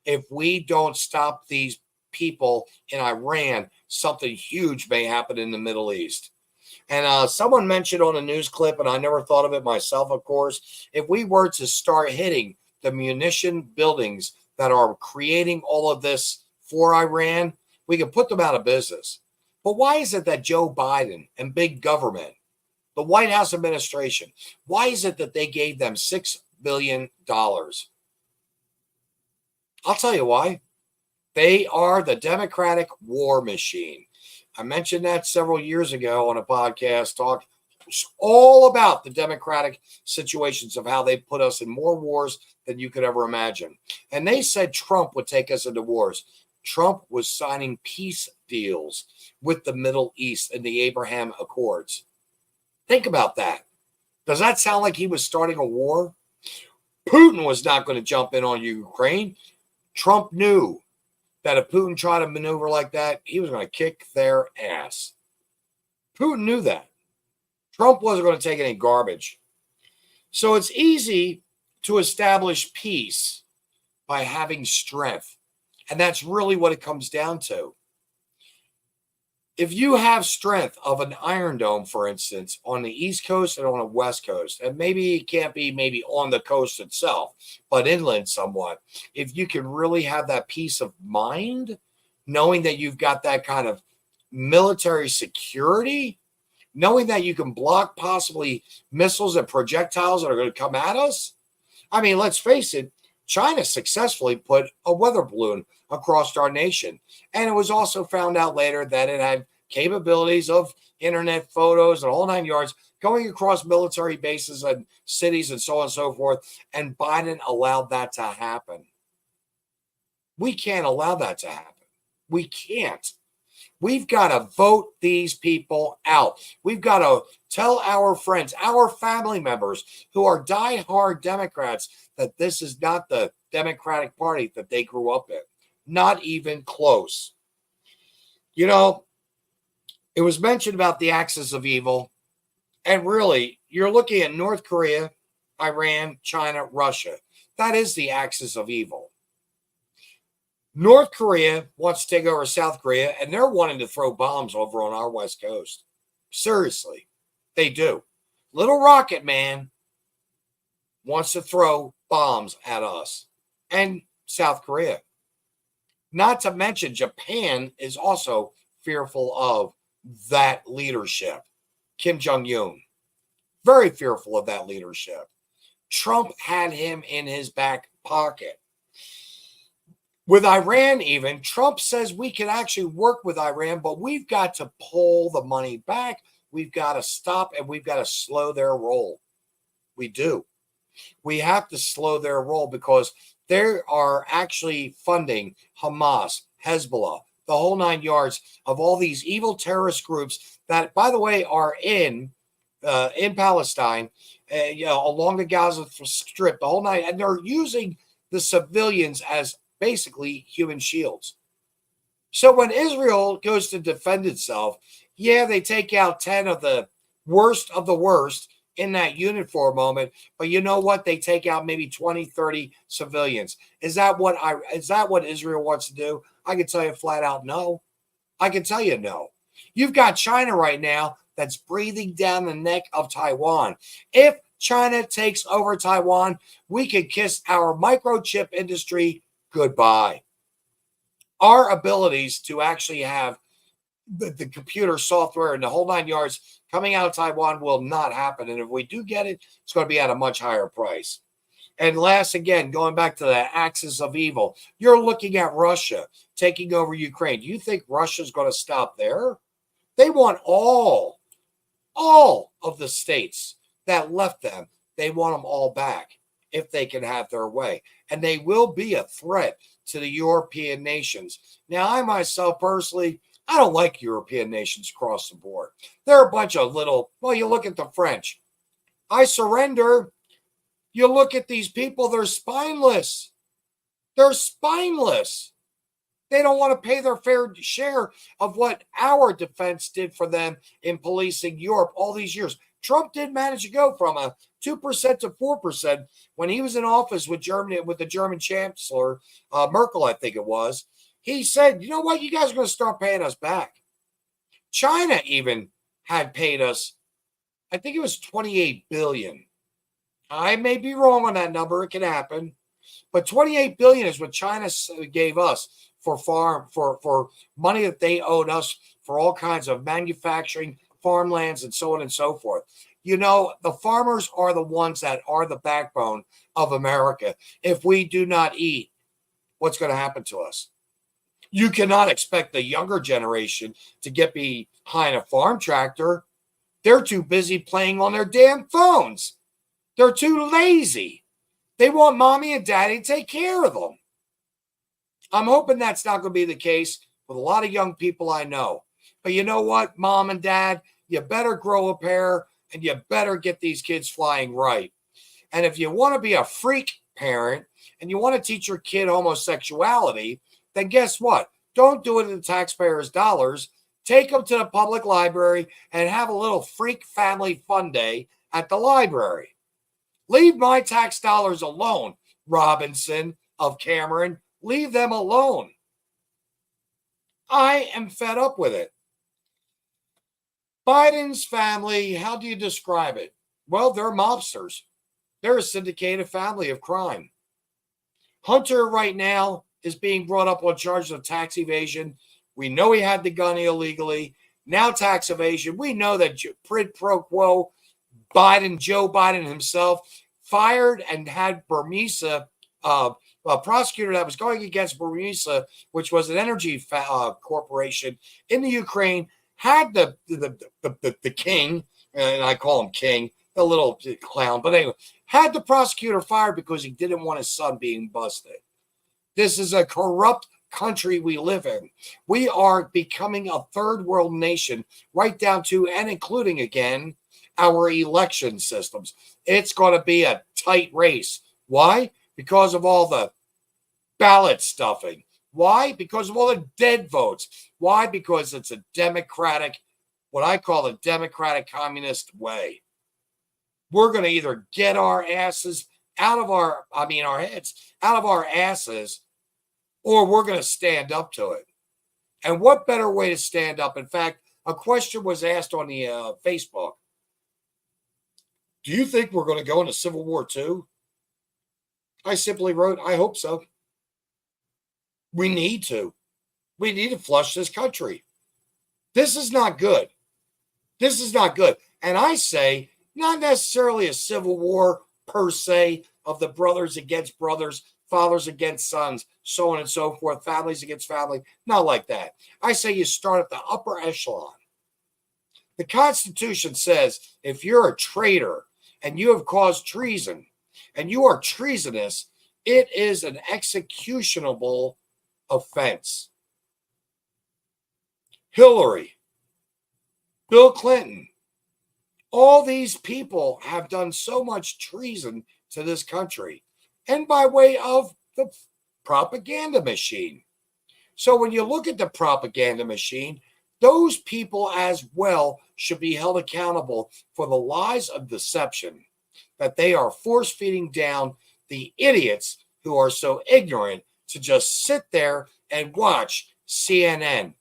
If we don't stop these people in Iran, something huge may happen in the Middle East. And someone mentioned on a news clip, and I never thought of it myself, of course, if we were to start hitting the munition buildings that are creating all of this for Iran, we can put them out of business. But why is it that Joe Biden and big government, the White House administration, why is it that they gave them $6 billion? I'll tell you why. They are the Democratic war machine. I mentioned that several years ago on a podcast talk all about the Democratic situations of how they put us in more wars than you could ever imagine. And they said Trump would take us into wars. Trump was signing peace deals with the Middle East and the Abraham Accords. Think about that. Does that sound like he was starting a war? Putin was not going to jump in on Ukraine. Trump knew that if Putin tried to maneuver like that, he was going to kick their ass. Putin knew that. Trump wasn't going to take any garbage. So it's easy to establish peace by having strength. And that's really what it comes down to. If you have strength of an Iron Dome, for instance, on the East Coast and on the West Coast, and maybe it can't be maybe on the coast itself, but inland somewhat, if you can really have that peace of mind, knowing that you've got that kind of military security, knowing that you can block possibly missiles and projectiles that are going to come at us. I mean, let's face it, China successfully put a weather balloon across our nation. And it was also found out later that it had capabilities of internet photos and all 9 yards going across military bases and cities and so on and so forth. And Biden allowed that to happen. We can't allow that to happen. We can't. We've got to vote these people out. We've got to tell our friends, our family members who are diehard Democrats that this is not the Democratic Party that they grew up in. Not even close. You know, it was mentioned about the axis of evil. And really, you're looking at North Korea, Iran, China, Russia. That is the axis of evil. North Korea wants to take over South Korea, and they're wanting to throw bombs over on our West Coast. Seriously, they do. Little Rocket Man wants to throw bombs at us and South Korea. Not to mention Japan is also fearful of that leadership. Kim Jong-un, very fearful of that leadership. Trump had him in his back pocket. With Iran even, Trump says we can actually work with Iran, but we've got to pull the money back. We've got to stop and we've got to slow their roll. We do. We have to slow their roll because they are actually funding Hamas, Hezbollah, the whole 9 yards of all these evil terrorist groups that, by the way, are in in Palestine, along the Gaza Strip, the whole night, and they're using the civilians as basically human shields. So when Israel goes to defend itself, yeah, they take out 10 of the worst in that unit for a moment, but you know what? They take out maybe 20, 30 civilians. Is that what Israel wants to do? I can tell you flat out no. I can tell you no. You've got China right now that's breathing down the neck of Taiwan. If China takes over Taiwan, we could kiss our microchip industry goodbye. Our abilities to actually have the computer software and the whole 9 yards coming out of Taiwan will not happen. And if we do get it, it's going to be at a much higher price. And last, again, going back to the axis of evil, you're looking at Russia taking over Ukraine. Do you think Russia's going to stop there? They want all of the states that left them. They want them all back if they can have their way. And they will be a threat to the European nations. Now, I myself personally, I don't like European nations across the board. They're a bunch of you look at the French. I surrender. You look at these people, they're spineless. They're spineless. They don't want to pay their fair share of what our defense did for them in policing Europe all these years. Trump did manage to go from a 2% to 4% when he was in office with Germany, with the German Chancellor, Merkel, I think it was. He said, you know what, you guys are going to start paying us back. China even had paid us, I think it was $28 billion. I may be wrong on that number. It can happen. But $28 billion is what China gave us for money that they owed us for all kinds of manufacturing, farmlands, and so on and so forth. You know, the farmers are the ones that are the backbone of America. If we do not eat, what's going to happen to us? You cannot expect the younger generation to get behind a farm tractor. They're too busy playing on their damn phones. They're too lazy. They want mommy and daddy to take care of them. I'm hoping that's not going to be the case with a lot of young people I know. But you know what, mom and dad, you better grow a pair and you better get these kids flying right. And if you want to be a freak parent and you want to teach your kid homosexuality, then guess what? Don't do it in the taxpayers' dollars. Take them to the public library and have a little freak family fun day at the library. Leave my tax dollars alone, Robinson of Cameron. Leave them alone. I am fed up with it. Biden's family, how do you describe it? Well, they're mobsters. They're a syndicated family of crime. Hunter right now is being brought up on charges of tax evasion. We know he had the gun illegally. Now tax evasion. We know that quid pro quo Joe Biden himself, fired and had Burmesa, a prosecutor that was going against Burmesa, which was an energy corporation in the Ukraine, had the king, and I call him king, the little clown, but anyway, had the prosecutor fired because he didn't want his son being busted. This is a corrupt country we live in. We are becoming a third world nation, right down to and including, again, our election systems. It's going to be a tight race. Why? Because of all the ballot stuffing. Why? Because of all the dead votes. Why? Because it's a democratic, what I call a democratic communist way. We're going to either get our asses out of our heads out of our asses, or we're going to stand up to it. And what better way to stand up? In fact, a question was asked on the Facebook. Do you think we're going to go into Civil War II? I simply wrote, I hope so. We need to. We need to flush this country. This is not good. This is not good. And I say, not necessarily a civil war per se of the brothers against brothers, fathers against sons, so on and so forth, families against family. Not like that. I say you start at the upper echelon. The Constitution says if you're a traitor and you have caused treason and you are treasonous, it is an executionable offense. Hillary, Bill Clinton, All these people have done so much treason to this country, and by way of the propaganda machine. So when you look at the propaganda machine, those people as well should be held accountable for the lies of deception that they are force feeding down the idiots who are so ignorant to just sit there and watch CNN,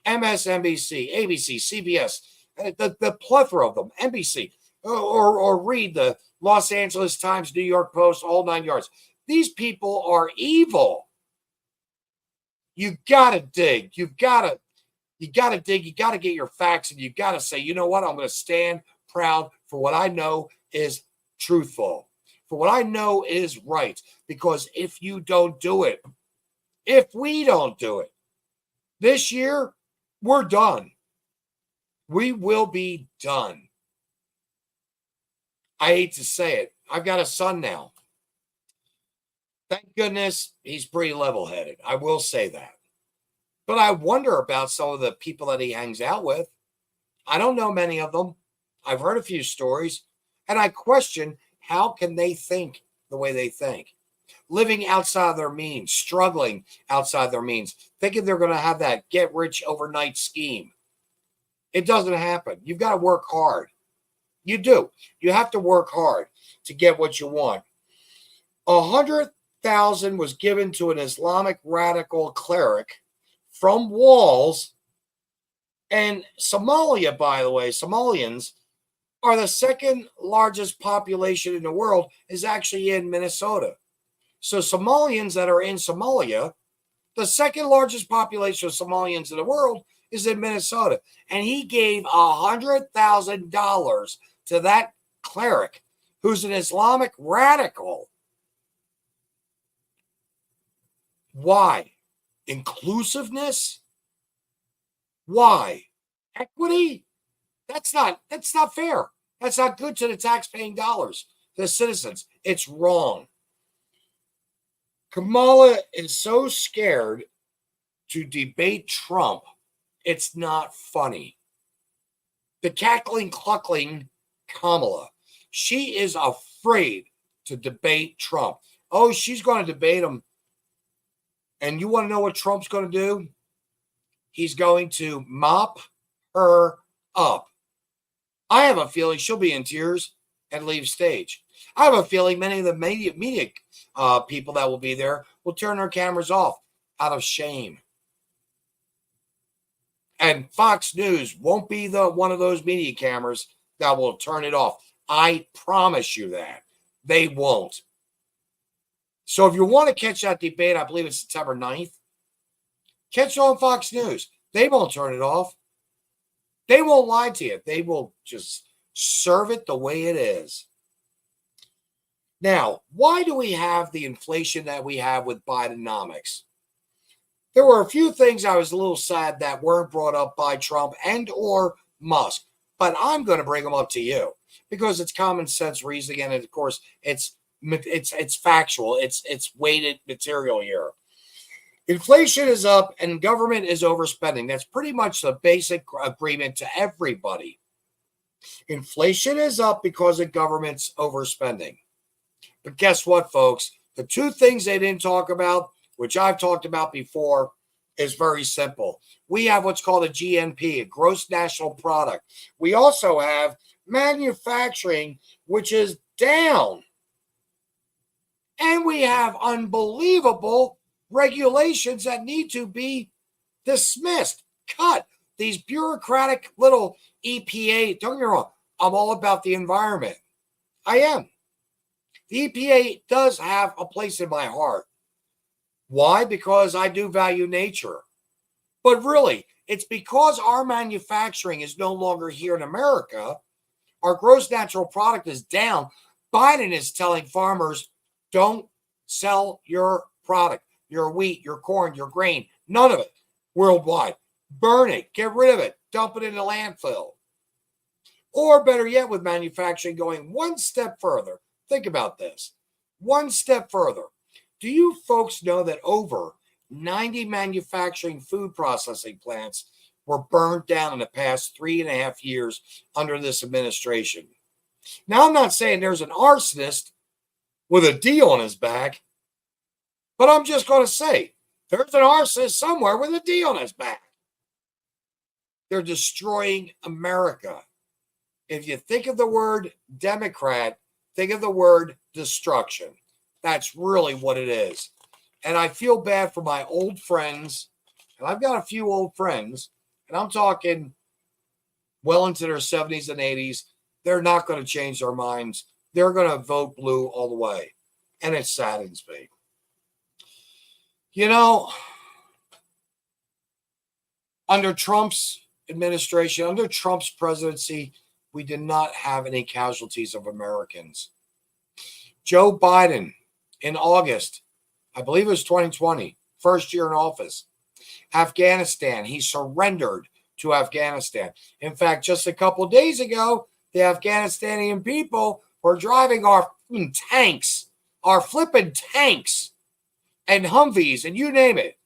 MSNBC, ABC, CBS, the plethora of them, NBC, or read the Los Angeles Times, New York Post, all 9 yards. These people are evil. You got to dig. You got to dig. You got to get your facts, and you got to say, you know what? I'm going to stand proud for what I know is truthful, for what I know is right. Because if you don't do it, if we don't do it this year, we're done. We will be done. I hate to say it. I've got a son now. Thank goodness he's pretty level-headed. I will say that. But I wonder about some of the people that he hangs out with. I don't know many of them. I've heard a few stories. And I question, how can they think the way they think? Living outside their means, struggling outside their means, thinking they're going to have that get rich overnight scheme. It doesn't happen. You've got to work hard. You do. You have to work hard to get what you want. 100,000 was given to an Islamic radical cleric from walls. And Somalia, by the way, Somalians are the second largest population in the world, is actually in Minnesota. So Somalians that are in Somalia, the second largest population of Somalians in the world is in Minnesota. And he gave $100,000 to that cleric who's an Islamic radical. Why? Inclusiveness? Why? Equity? That's not fair. That's not good to the taxpaying dollars, the citizens. It's wrong. Kamala is so scared to debate Trump, it's not funny. The cackling, cluckling Kamala, she is afraid to debate Trump. Oh, she's going to debate him. And you want to know what Trump's going to do? He's going to mop her up. I have a feeling she'll be in tears and leave stage. I have a feeling many of the media people that will be there will turn their cameras off out of shame. And Fox News won't be one of those media cameras that will turn it off. I promise you that. They won't. So if you want to catch that debate, I believe it's September 9th, catch it on Fox News. They won't turn it off. They won't lie to you. They will just serve it the way it is. Now, why do we have the inflation that we have with Bidenomics? There were a few things I was a little sad that weren't brought up by Trump and or Musk, but I'm going to bring them up to you because it's common sense reasoning, and of course, it's factual. It's weighted material here. Inflation is up and government is overspending. That's pretty much the basic agreement to everybody. Inflation is up because the government's overspending. But guess what, folks? The two things they didn't talk about, which I've talked about before, is very simple. We have what's called a GNP, a gross national product. We also have manufacturing, which is down. And we have unbelievable regulations that need to be dismissed, cut. These bureaucratic little EPA, don't get me wrong, I'm all about the environment. I am. The EPA does have a place in my heart. Why? Because I do value nature. But really, it's because our manufacturing is no longer here in America. Our gross natural product is down. Biden is telling farmers, don't sell your product, your wheat, your corn, your grain, none of it worldwide. Burn it, get rid of it, dump it in the landfill. Or better yet, with manufacturing going one step further. Think about this. One step further. Do you folks know that over 90 manufacturing food processing plants were burned down in the past 3.5 years under this administration. Now, I'm not saying there's an arsonist with a D on his back, but I'm just going to say there's an arsonist somewhere with a D on his back. They're destroying America. If you think of the word Democrat, think of the word destruction. That's really what it is. And I feel bad for my old friends. And I've got a few old friends, and I'm talking well into their 70s and 80s. They're not going to change their minds. They're going to vote blue all the way. And it saddens me. You know, under Trump's administration, under Trump's presidency, we did not have any casualties of Americans. Joe Biden, in August, I believe it was 2020, first year in office, Afghanistan, he surrendered to Afghanistan. In fact, just a couple of days ago, the Afghanistani people were driving our tanks, our flipping tanks and Humvees and you name it,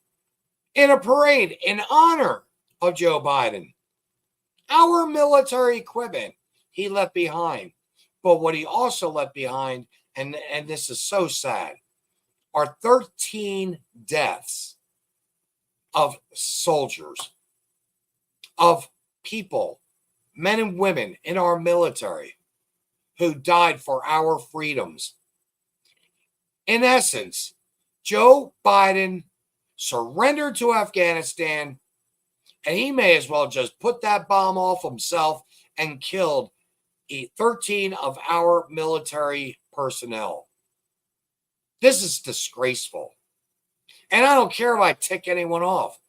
in a parade in honor of Joe Biden. Our military equipment he left behind. But what he also left behind, and this is so sad, are 13 deaths of soldiers, of people, men and women in our military who died for our freedoms. In essence, Joe Biden surrendered to Afghanistan, and he may as well just put that bomb off himself and killed 13 of our military personnel. This is disgraceful. And I don't care if I tick anyone off.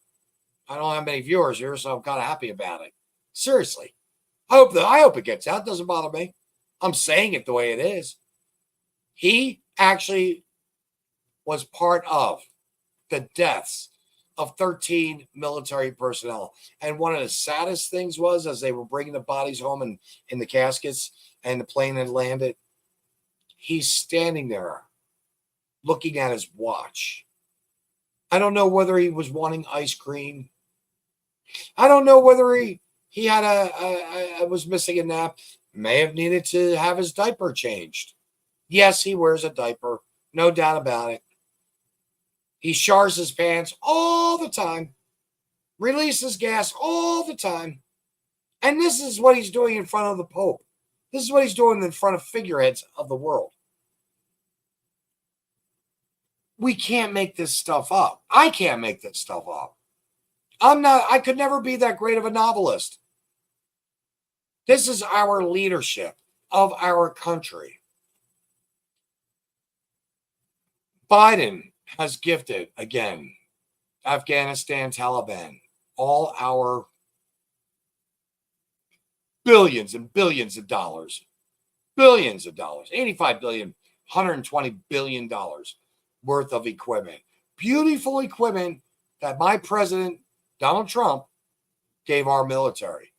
I don't have many viewers here, so I'm kind of happy about it. Seriously. I hope it gets out. It doesn't bother me. I'm saying it the way it is. He actually was part of the deaths of 13 military personnel. And one of the saddest things was, as they were bringing the bodies home in the caskets and the plane had landed, he's standing there looking at his watch. I don't know whether he was wanting ice cream. I don't know whether he had was missing a nap. May have needed to have his diaper changed. Yes, he wears a diaper. No doubt about it. He showers his pants all the time. Releases gas all the time. And this is what he's doing in front of the Pope. This is what he's doing in front of figureheads of the world. We can't make this stuff up. I can't make this stuff up. I could never be that great of a novelist. This is our leadership of our country. Biden has gifted, again, Afghanistan, Taliban, all our billions and billions of dollars, 85 billion, $120 billion worth of equipment, beautiful equipment that my president, Donald Trump, gave our military.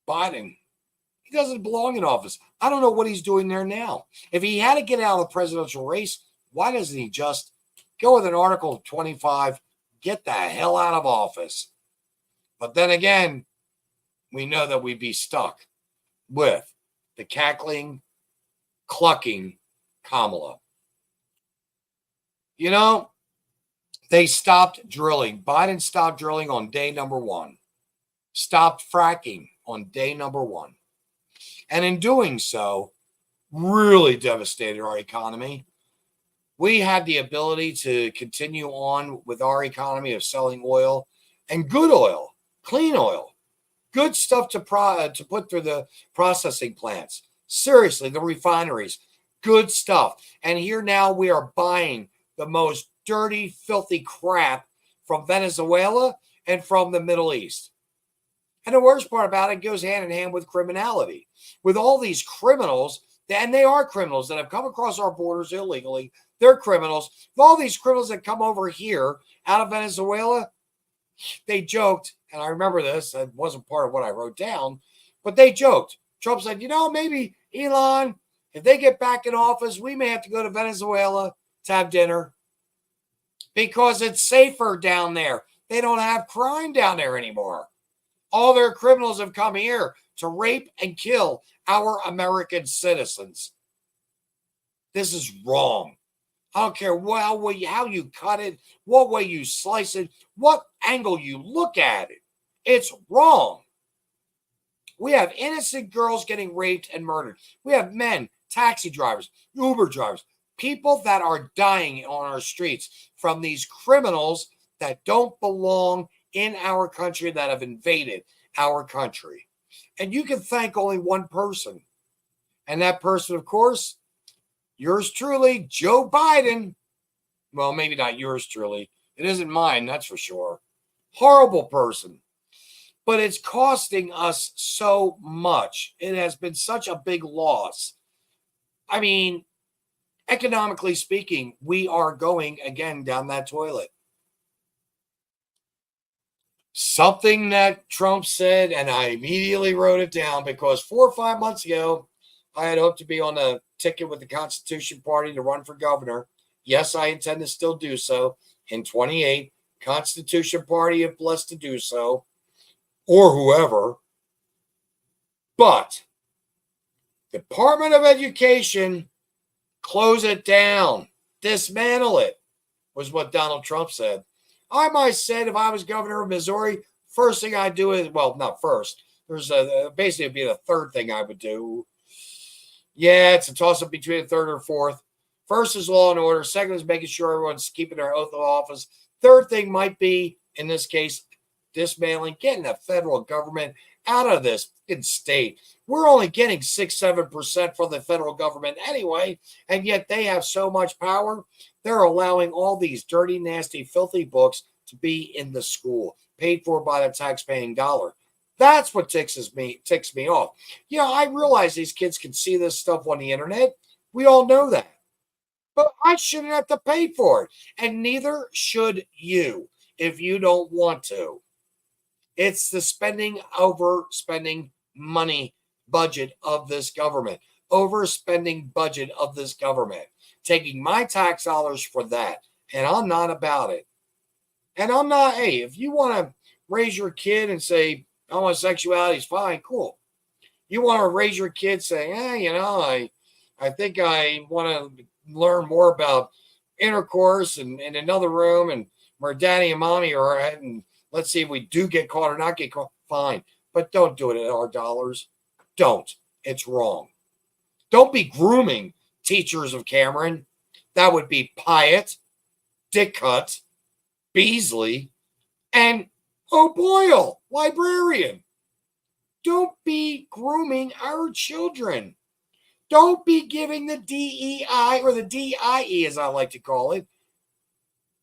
Biden, he doesn't belong in office. I don't know what he's doing there now. If he had to get out of the presidential race, why doesn't he just go with an Article 25, get the hell out of office? But then again, we know that we'd be stuck with the cackling, clucking Kamala. You know, they stopped drilling. Biden stopped drilling on day number 1. Stopped fracking on day number 1. And in doing so, really devastated our economy. We had the ability to continue on with our economy of selling oil, and good oil, clean oil, good stuff to put through the processing plants. Seriously, the refineries, good stuff. And here now we are buying the most dirty, filthy crap from Venezuela and from the Middle East. And the worst part about it goes hand in hand with criminality. With all these criminals, and they are criminals that have come across our borders illegally. They're criminals. With all these criminals that come over here out of Venezuela, they joked, and I remember this, it wasn't part of what I wrote down, but they joked. Trump said, maybe Elon, if they get back in office, we may have to go to Venezuela to have dinner because it's safer down there. They don't have crime down there anymore. All their criminals have come here to rape and kill our American citizens. This is wrong. I don't care how you cut it, what way you slice it, what angle you look at it. It's wrong. We have innocent girls getting raped and murdered. We have men, taxi drivers, Uber drivers, people that are dying on our streets from these criminals that don't belong in our country, that have invaded our country. And you can thank only one person. And that person, of course, yours truly, Joe Biden. Well, maybe not yours truly. It isn't mine, that's for sure. Horrible person. But it's costing us so much. It has been such a big loss. I mean, economically speaking, we are going again down that toilet. Something that Trump said, and I immediately wrote it down because 4 or 5 months ago, I had hoped to be on a ticket with the Constitution Party to run for governor. Yes, I intend to still do so in 28. Constitution Party, if blessed to do so, or whoever. But Department of Education, close it down, dismantle it, was what Donald Trump said. I might said if I was governor of Missouri, first thing I'd do is, well, not first. There's basically it'd be the third thing I would do. Yeah, it's a toss-up between the third or fourth. First is law and order. Second is making sure everyone's keeping their oath of office. Third thing might be, in this case, dismantling, getting the federal government out of this state. We're only getting 6-7% from the federal government anyway, and yet they have so much power. They're allowing all these dirty, nasty, filthy books to be in the school, paid for by the taxpaying dollar. That's what ticks me off. Yeah, I realize these kids can see this stuff on the internet. We all know that. But I shouldn't have to pay for it. And neither should you if you don't want to. It's the overspending money budget of this government. Overspending budget of this government. Taking my tax dollars for that. And I'm not about it. And I'm not, hey, if you want to raise your kid and say homosexuality is fine, cool. You want to raise your kid saying, I think I want to learn more about intercourse and in another room and where daddy and mommy are at, and let's see if we do get caught or not get caught. Fine. But don't do it at our dollars. Don't. It's wrong. Don't be grooming teachers of Cameron. That would be Pyatt, Dickut, Beasley, and O'Boyle, librarian. Don't be grooming our children. Don't be giving the DEI, or the DIE as I like to call it,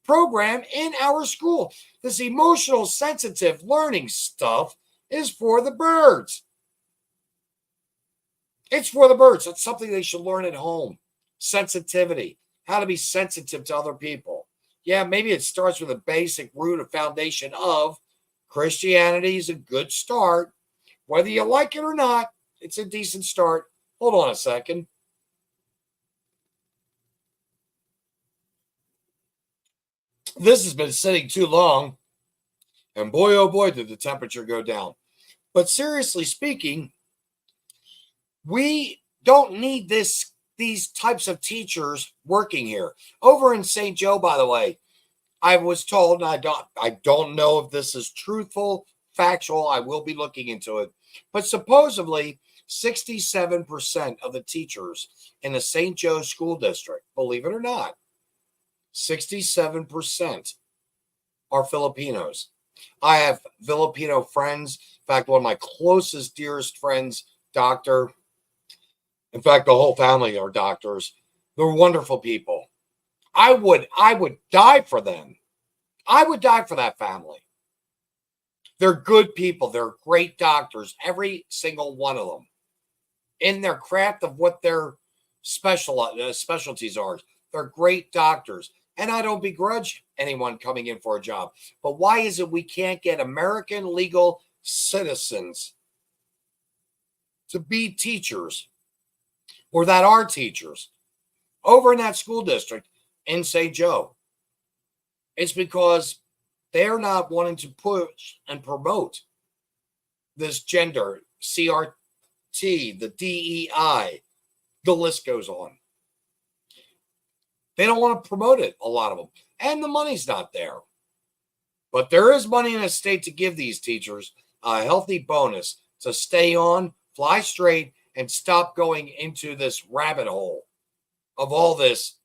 program in our school. This emotional, sensitive learning stuff is for the birds. It's for the birds. It's something they should learn at home. Sensitivity, how to be sensitive to other people. Yeah, maybe it starts with a basic root of foundation of Christianity is a good start. Whether you like it or not, it's a decent start. Hold on a second. This has been sitting too long. And boy, oh boy, did the temperature go down. But seriously speaking, we don't need these types of teachers working here. Over in St. Joe, by the way, I was told, and I don't know if this is truthful, factual. I will be looking into it. But supposedly, 67% of the teachers in the St. Joe school district, believe it or not, 67% are Filipinos. I have Filipino friends. In fact, one of my closest, dearest friends, doctor. In fact, the whole family are doctors. They're wonderful people. I would die for them. I would die for that family. They're good people. They're great doctors, every single one of them, in their craft of what their specialties are. They're great doctors. And I don't begrudge anyone coming in for a job. But why is it we can't get American legal citizens to be teachers, or that are teachers, over in that school district in St. Joe? It's because They're not wanting to push and promote this gender, CRT, the DEI, the list goes on. They don't want to promote it, a lot of them. And the money's not there. But there is money in the state to give these teachers a healthy bonus to stay on, fly straight, and stop going into this rabbit hole of all this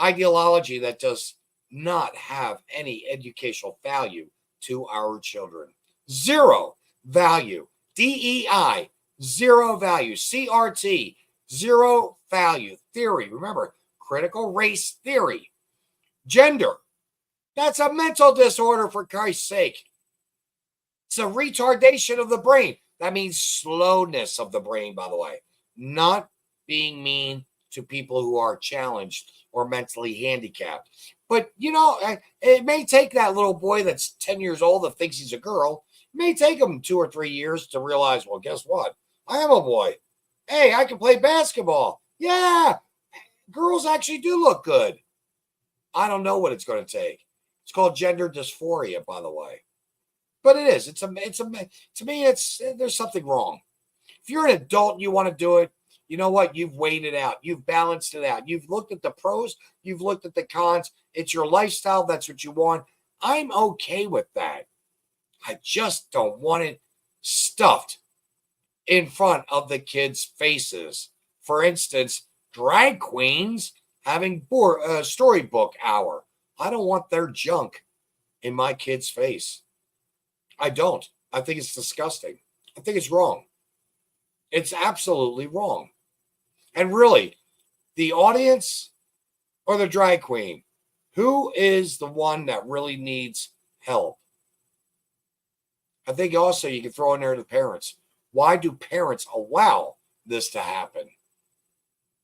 ideology that does not have any educational value to our children. Zero value. DEI, zero value. CRT, zero value. Theory, remember, critical race theory. Gender, that's a mental disorder, for Christ's sake. It's a retardation of the brain. That means slowness of the brain, by the way. Not being mean to people who are challenged or mentally handicapped. But, you know, it may take that little boy that's 10 years old that thinks he's a girl. It may take him 2 or 3 years to realize, well, guess what? I am a boy. Hey, I can play basketball. Yeah, girls actually do look good. I don't know what it's going to take. It's called gender dysphoria, by the way. But it is. To me, there's something wrong. If you're an adult and you want to do it, you know what? You've weighed it out. You've balanced it out. You've looked at the pros. You've looked at the cons. It's your lifestyle. That's what you want. I'm okay with that. I just don't want it stuffed in front of the kids' faces. For instance, drag queens having storybook hour. I don't want their junk in my kid's face. I don't. I think it's disgusting. I think it's wrong. It's absolutely wrong. And really, the audience or the drag queen, who is the one that really needs help? I think also you can throw in there the parents. Why do parents allow this to happen?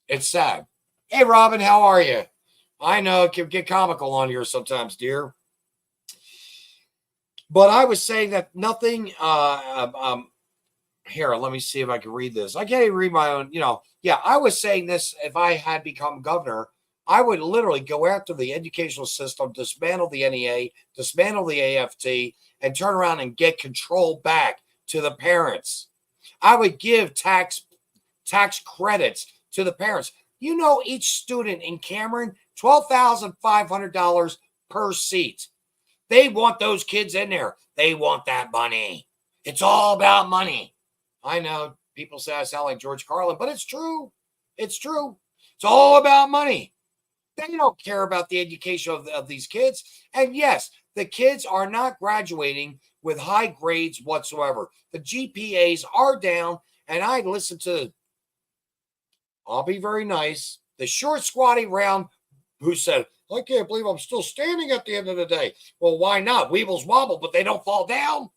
It's sad. Hey, Robin, how are you? I know it can get comical on here sometimes, dear. But I was saying that nothing, here, let me see if I can read this. I can't even read my own, I was saying this, if I had become governor, I would literally go after the educational system, dismantle the NEA, dismantle the AFT, and turn around and get control back to the parents. I would give tax credits to the parents. You know, each student in Cameron, $12,500 per seat. They want those kids in there. They want that money. It's all about money. I know people say I sound like George Carlin, but it's true. It's true. It's all about money. They don't care about the education of these kids. And yes, the kids are not graduating with high grades whatsoever. The GPAs are down, and I listen to, I'll be very nice, the short, squatty round who said, I can't believe I'm still standing at the end of the day. Well, why not? Weebles wobble, but they don't fall down.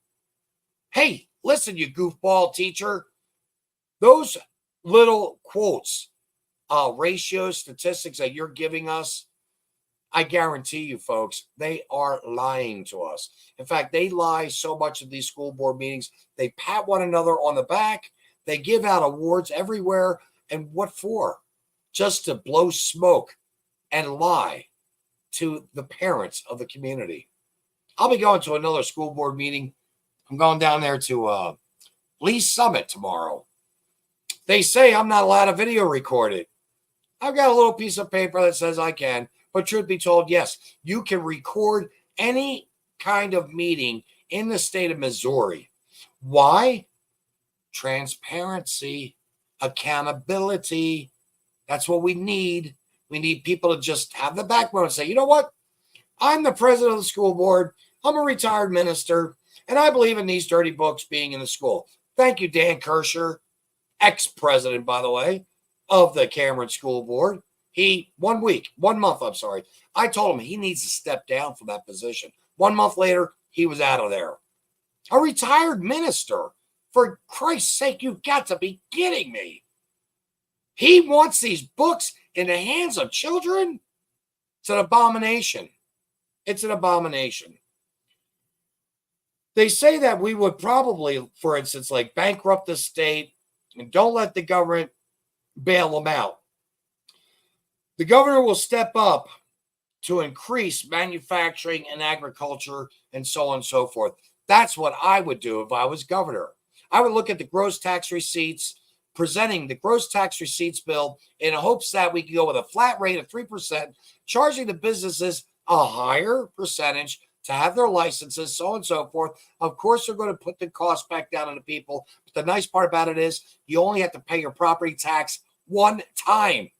Hey, listen, you goofball teacher. Those little quotes, ratios, statistics that you're giving us, I guarantee you, folks, they are lying to us. In fact, they lie so much at these school board meetings. They pat one another on the back. They give out awards everywhere. And what for? Just to blow smoke and lie to the parents of the community. I'll be going to another school board meeting. I'm going down there to Lee Summit tomorrow. They say I'm not allowed to video record it. I've got a little piece of paper that says I can, but truth be told, yes, you can record any kind of meeting in the state of Missouri. Why? Transparency, accountability. That's what we need. We need people to just have the backbone and say, you know what? I'm the president of the school board. I'm a retired minister, and I believe in these dirty books being in the school. Thank you, Dan Kirscher, ex-president, by the way, of the Cameron School Board. I told him he needs to step down from that position. 1 month later, he was out of there. A retired minister. For Christ's sake, you've got to be kidding me. He wants these books in the hands of children? It's an abomination. It's an abomination. They say that we would probably, for instance, like bankrupt the state and don't let the government bail them out. The governor will step up to increase manufacturing and agriculture and so on and so forth. That's what I would do if I was governor. I would look at the gross tax receipts, presenting the gross tax receipts bill in hopes that we can go with a flat rate of 3%, charging the businesses a higher percentage to have their licenses, so on and so forth. Of course, they're going to put the cost back down on the people. But the nice part about it is you only have to pay your property tax one time.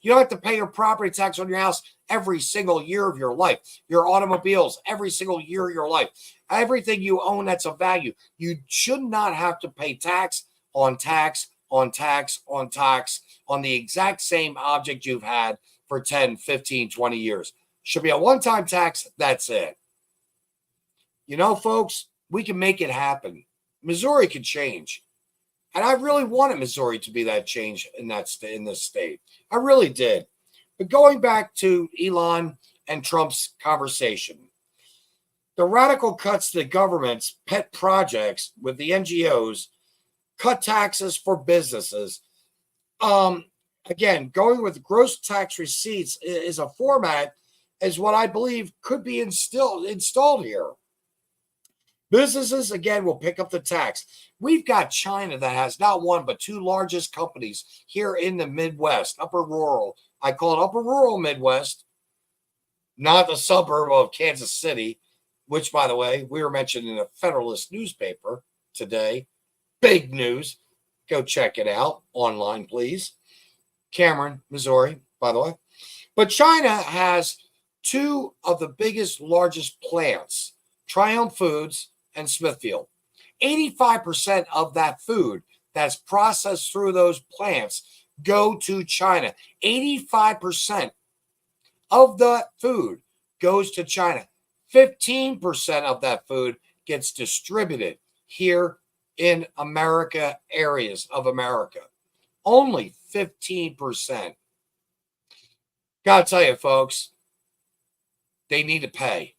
You don't have to pay your property tax on your house every single year of your life. Your automobiles, every single year of your life. Everything you own that's of value. You should not have to pay tax on tax on tax on tax on the exact same object you've had for 10, 15, 20 years. Should be a one-time tax. That's it. You know, folks, we can make it happen. Missouri could change. And I really wanted Missouri to be that change in this state. I really did. But going back to Elon and Trump's conversation, the radical cuts to the government's pet projects with the NGOs, cut taxes for businesses. Again, going with gross tax receipts is a format, is what I believe could be installed here. Businesses, again, will pick up the tax. We've got China that has not one but two largest companies here in the Midwest, upper rural. I call it upper rural Midwest, not the suburb of Kansas City, which, by the way, we were mentioned in a Federalist newspaper today. Big news. Go check it out online, please. Cameron, Missouri, by the way. But China has two of the biggest, largest plants, Triumph Foods and Smithfield. 85% of that food that's processed through those plants go to China. 85% of the food goes to China. 15% of that food gets distributed here in America, areas of America. Only 15%. Gotta tell you, folks, they need to pay.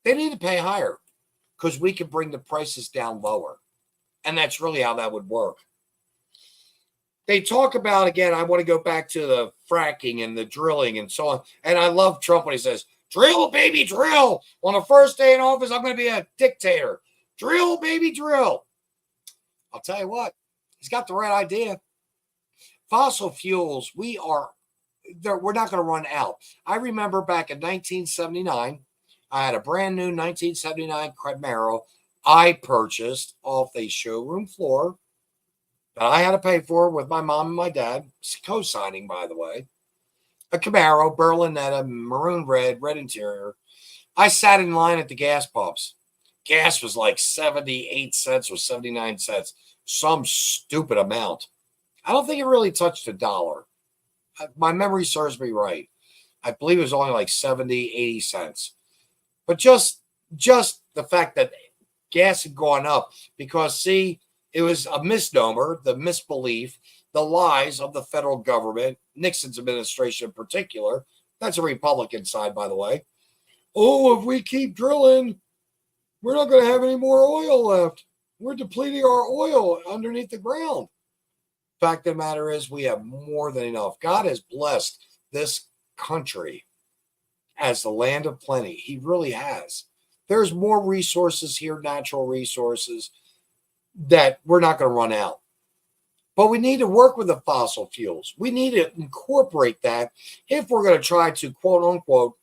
They need to pay higher because we can bring the prices down lower. And that's really how that would work. They talk about, again, I want to go back to the fracking and the drilling and so on. And I love Trump when he says, drill, baby, drill. On the first day in office, I'm going to be a dictator. Drill, baby, drill. I'll tell you what, he's got the right idea. Fossil fuels, we're not going to run out. I remember back in 1979, I had a brand new 1979 Camaro I purchased off the showroom floor that I had to pay for with my mom and my dad, co-signing, by the way. A Camaro, Berlinetta, maroon red interior. I sat in line at the gas pumps. Gas was like 78 cents or 79 cents, some stupid amount. I don't think it really touched $1. My memory serves me right. I believe it was only like 70, 80 cents. But just the fact that gas had gone up because, see, it was a misnomer, the misbelief, the lies of the federal government, Nixon's administration in particular. That's a Republican side, by the way. Oh, if we keep drilling, we're not going to have any more oil left. We're depleting our oil underneath the ground. Fact of the matter is, we have more than enough. God has blessed this country as the land of plenty. He really has. There's more resources here, natural resources, that we're not going to run out. But we need to work with the fossil fuels. We need to incorporate that if we're going to try to, quote unquote,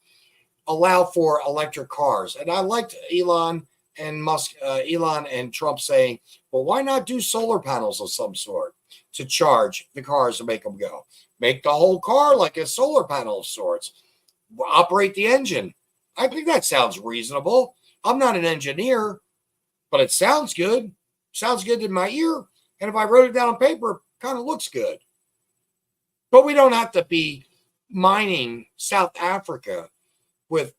allow for electric cars. And I liked Elon and Musk, Elon and Trump saying, well, why not do solar panels of some sort to charge the cars to make them go? Make the whole car like a solar panel of sorts. Operate the engine. I think that sounds reasonable. I'm not an engineer, but it sounds good. Sounds good in my ear. And if I wrote it down on paper, it kind of looks good. But we don't have to be mining South Africa with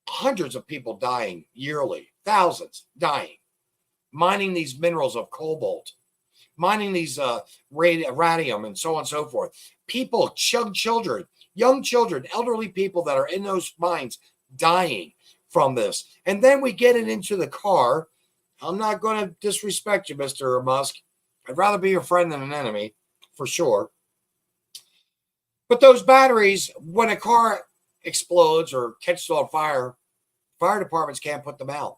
hundreds of people dying yearly, thousands dying, mining these minerals of cobalt, mining these radium and so on and so forth. People, young children, elderly people that are in those mines dying from this. And then we get it into the car. I'm not going to disrespect you, Mr. Musk. I'd rather be your friend than an enemy, for sure. But those batteries, when a car explodes or catches on fire, fire departments can't put them out.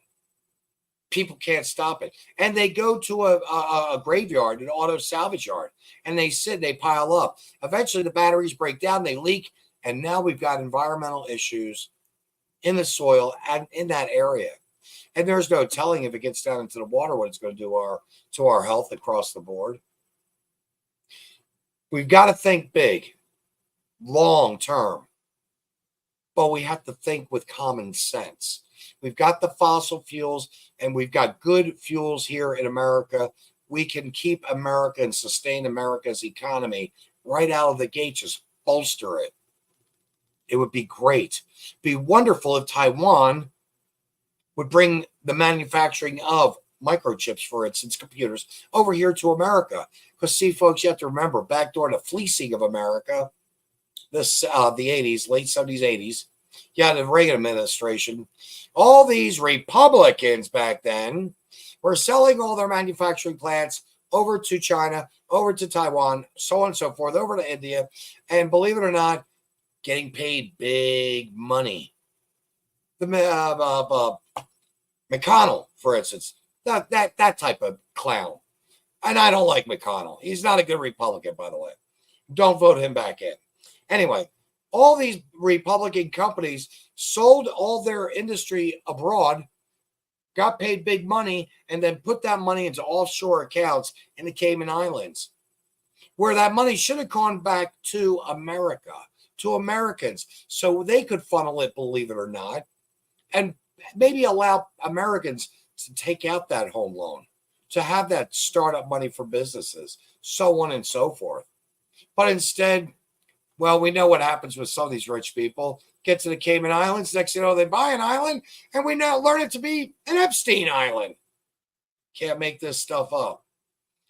People can't stop it. And they go to a graveyard, an auto salvage yard, and they sit, they pile up. Eventually, the batteries break down, they leak, and now we've got environmental issues in the soil and in that area. And there's no telling if it gets down into the water what it's going to do to our health across the board. We've got to think big, long term, but we have to think with common sense. We've got the fossil fuels and we've got good fuels here in America. We can keep America and sustain America's economy right out of the gate, just bolster it. It would be great. It'd be wonderful if Taiwan would bring the manufacturing of microchips, for instance, computers, over here to America. Because, see, folks, you have to remember, back during the fleecing of America, the 80s, late 70s, 80s, the Reagan administration, all these Republicans back then were selling all their manufacturing plants over to China, over to Taiwan, so on and so forth, over to India, and believe it or not, getting paid big money. The McConnell, for instance, that type of clown. And I don't like McConnell. He's not a good Republican, by the way. Don't vote him back in. Anyway, all these Republican companies sold all their industry abroad, got paid big money, and then put that money into offshore accounts in the Cayman Islands, where that money should have gone back to America, to Americans, so they could funnel it, believe it or not, and maybe allow Americans to take out that home loan, to have that startup money for businesses, so on and so forth. But instead, well, we know what happens with some of these rich people. Get to the Cayman Islands, next thing you know, they buy an island, and we now learn it to be an Epstein Island. Can't make this stuff up.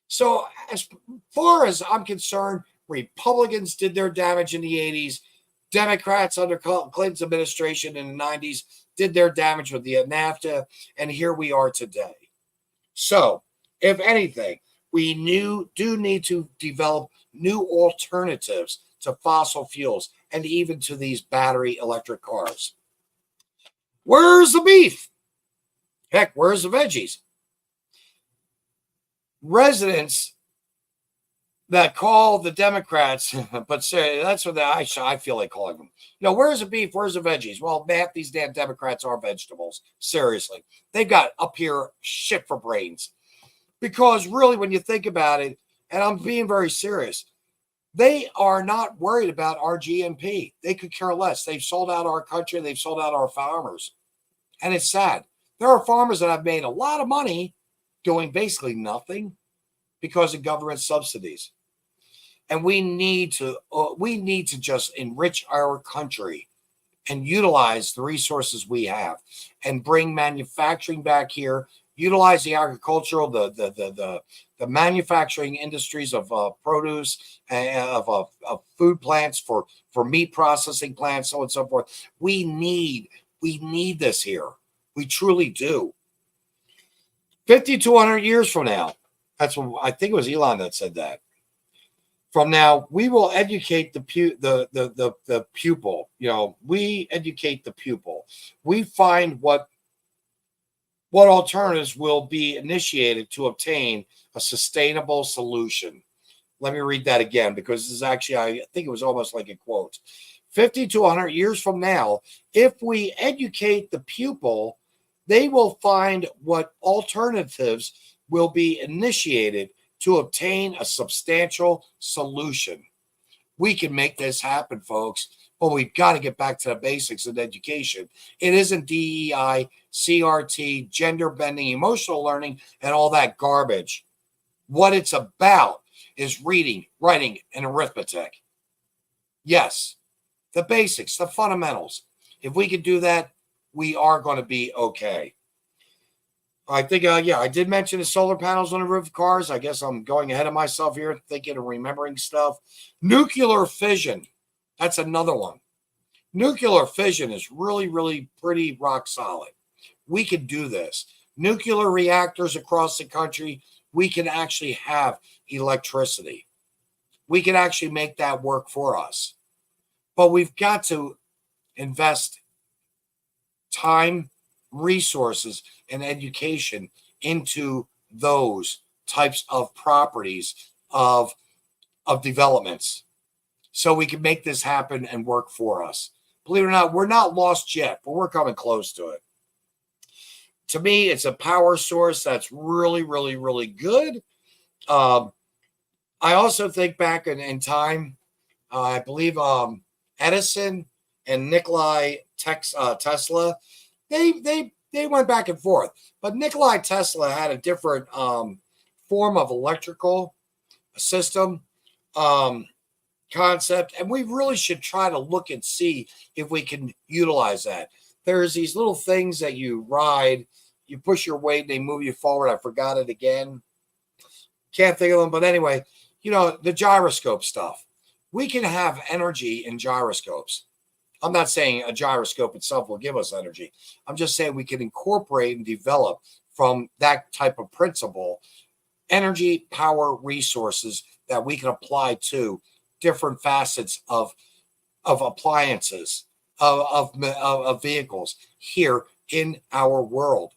So as far as I'm concerned, Republicans did their damage in the 80s. Democrats under Clinton's administration in the 90s did their damage with the NAFTA, and here we are today. So, if anything, we do need to develop new alternatives to fossil fuels and even to these battery electric cars. Where's the beef? Heck, where's the veggies? Residents that call the Democrats, but say that's what I feel like calling them. Where's the beef? Where's the veggies? Well, half these damn Democrats are vegetables. Seriously. They've got up here shit for brains. Because really, when you think about it, and I'm being very serious, they are not worried about our GNP. They could care less. They've sold out our country. They've sold out our farmers. And it's sad. There are farmers that have made a lot of money doing basically nothing because of government subsidies. And we need to just enrich our country and utilize the resources we have and bring manufacturing back here, utilize the agricultural, the manufacturing industries of produce, of food plants, for meat processing plants, so on and so forth. We need this here. We truly do. 50 to 100 years from now, that's what I think it was Elon that said that. From now, we will educate the pupil. We educate the pupil. We find what alternatives will be initiated to obtain a sustainable solution. Let me read that again, because this is actually, I think it was almost like a quote. 50 to 100 years from now, if we educate the pupil, they will find what alternatives will be initiated to obtain a substantial solution. We can make this happen, folks, but we've got to get back to the basics of education. It isn't DEI, CRT, gender bending, emotional learning, and all that garbage. What it's about is reading, writing, and arithmetic. Yes, the basics, the fundamentals. If we can do that, we are going to be okay. I think, I did mention the solar panels on the roof of cars. I guess I'm going ahead of myself here, thinking and remembering stuff. Nuclear fission. That's another one. Nuclear fission is really, really pretty rock solid. We can do this. Nuclear reactors across the country, we can actually have electricity. We can actually make that work for us. But we've got to invest time, resources, and education into those types of properties of developments so we can make this happen and work for us. Believe it or not, we're not lost yet, but we're coming close to it. To me, it's a power source that's really, really, really good. I also think back in time, I believe Edison and Nikola Tesla, they went back and forth. But Nikola Tesla had a different form of electrical system concept, and we really should try to look and see if we can utilize that. There's these little things that you ride, you push your weight, they move you forward. I forgot it again. Can't think of them, but anyway, the gyroscope stuff. We can have energy in gyroscopes. I'm not saying a gyroscope itself will give us energy. I'm just saying we can incorporate and develop from that type of principle energy, power, resources that we can apply to different facets of appliances, of vehicles here in our world.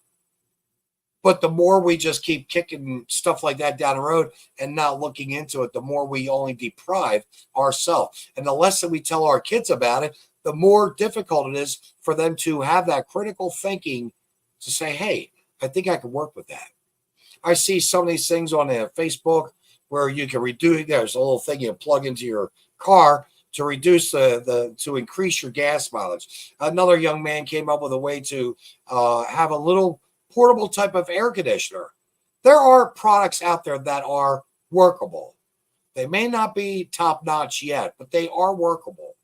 But the more we just keep kicking stuff like that down the road and not looking into it, the more we only deprive ourselves. And the less that we tell our kids about it, the more difficult it is for them to have that critical thinking to say, hey, I think I can work with that. I see some of these things on Facebook where you can reduce, there's a little thing you plug into your car to reduce to increase your gas mileage. Another young man came up with a way to have a little portable type of air conditioner. There are products out there that are workable. They may not be top notch yet, but they are workable.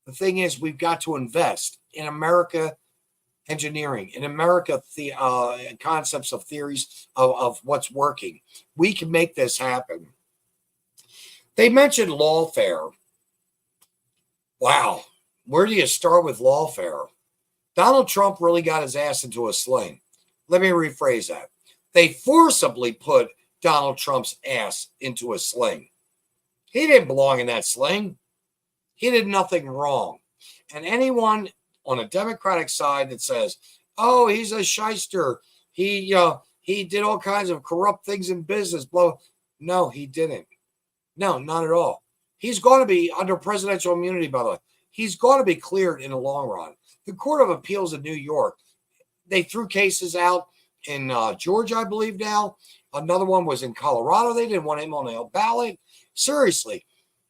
The thing is, we've got to invest in America engineering, in America, the concepts of theories of what's working. We can make this happen. They mentioned lawfare. Wow. Where do you start with lawfare? Donald Trump really got his ass into a sling. Let me rephrase that. They forcibly put Donald Trump's ass into a sling. He didn't belong in that sling. He did nothing wrong. And anyone on a Democratic side that says, oh, he's a shyster, he did all kinds of corrupt things in business, no, he didn't. No, not at all. He's going to be under presidential immunity, by the way. He's going to be cleared in the long run. The Court of Appeals in New York, they threw cases out in Georgia, I believe now. Another one was in Colorado. They didn't want him on the ballot. Seriously,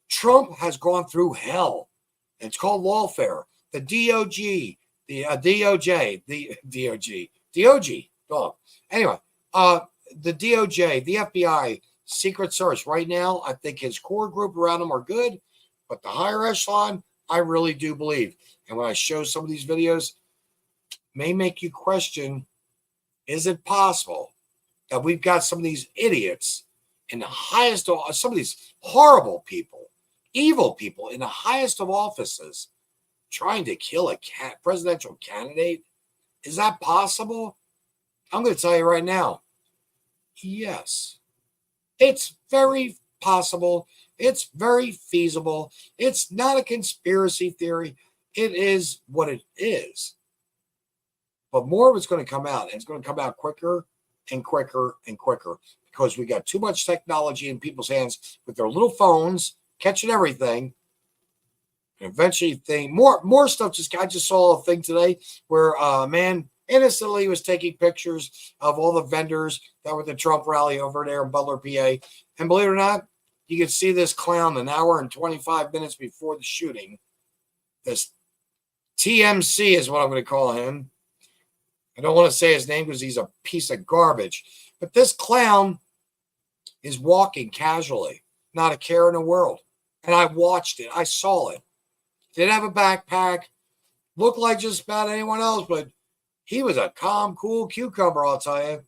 Trump has gone through hell. It's called lawfare. The DOJ, the DOJ, the DOJ, dog. Anyway, the DOJ, the FBI, Secret Service. Right now, I think his core group around him are good, but the higher echelon, I really do believe. And when I show some of these videos, may make you question, is it possible that we've got some of these idiots in the highest of, some of these horrible people, evil people in the highest of offices trying to kill a presidential candidate? Is that possible? I'm going to tell you right now, yes. It's very possible. It's very feasible. It's not a conspiracy theory. It is what it is. But more of it's going to come out. And it's going to come out quicker and quicker and quicker because we got too much technology in people's hands with their little phones catching everything. And eventually, more stuff. I just saw a thing today where a man innocently was taking pictures of all the vendors that were at the Trump rally over there in Butler, PA. And believe it or not, you could see this clown an hour and 25 minutes before the shooting. This TMC is what I'm going to call him. I don't want to say his name because he's a piece of garbage. But this clown is walking casually, not a care in the world. And I watched it. I saw it. Didn't have a backpack. Looked like just about anyone else, but he was a calm, cool cucumber, I'll tell you.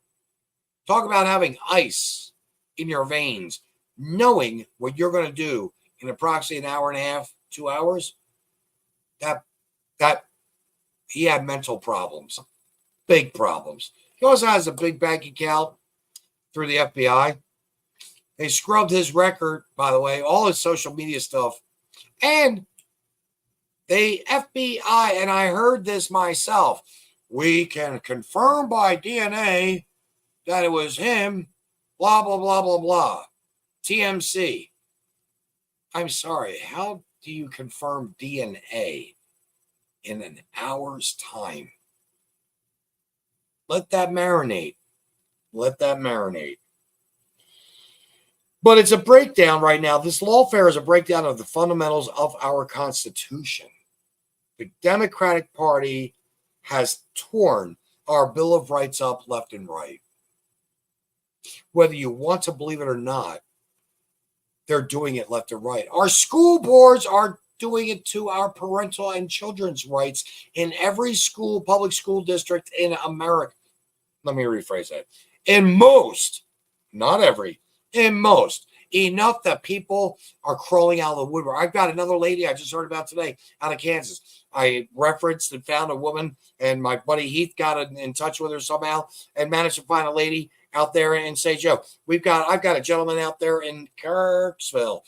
Talk about having ice in your veins, knowing what you're going to do in approximately an hour and a half, 2 hours. That he had mental problems, big problems. He also has a big bank account through the FBI. They scrubbed his record, by the way, all his social media stuff, and The FBI, and I heard this myself, we can confirm by DNA that it was him, blah, blah, blah, blah, blah. TMC. I'm sorry, how do you confirm DNA in an hour's time? Let that marinate. Let that marinate. But it's a breakdown right now. This lawfare is a breakdown of the fundamentals of our Constitution. The Democratic Party has torn our Bill of Rights up left and right. Whether you want to believe it or not, they're doing it left and right. Our school boards are doing it to our parental and children's rights in every school, public school district in America. Let me rephrase that. In most, not every, in most, enough that people are crawling out of the woodwork. I've got another lady I just heard about today out of Kansas. I referenced and found a woman, and my buddy Heath got in touch with her somehow and managed to find a lady out there in St. Joe. I've got a gentleman out there in Kirksville.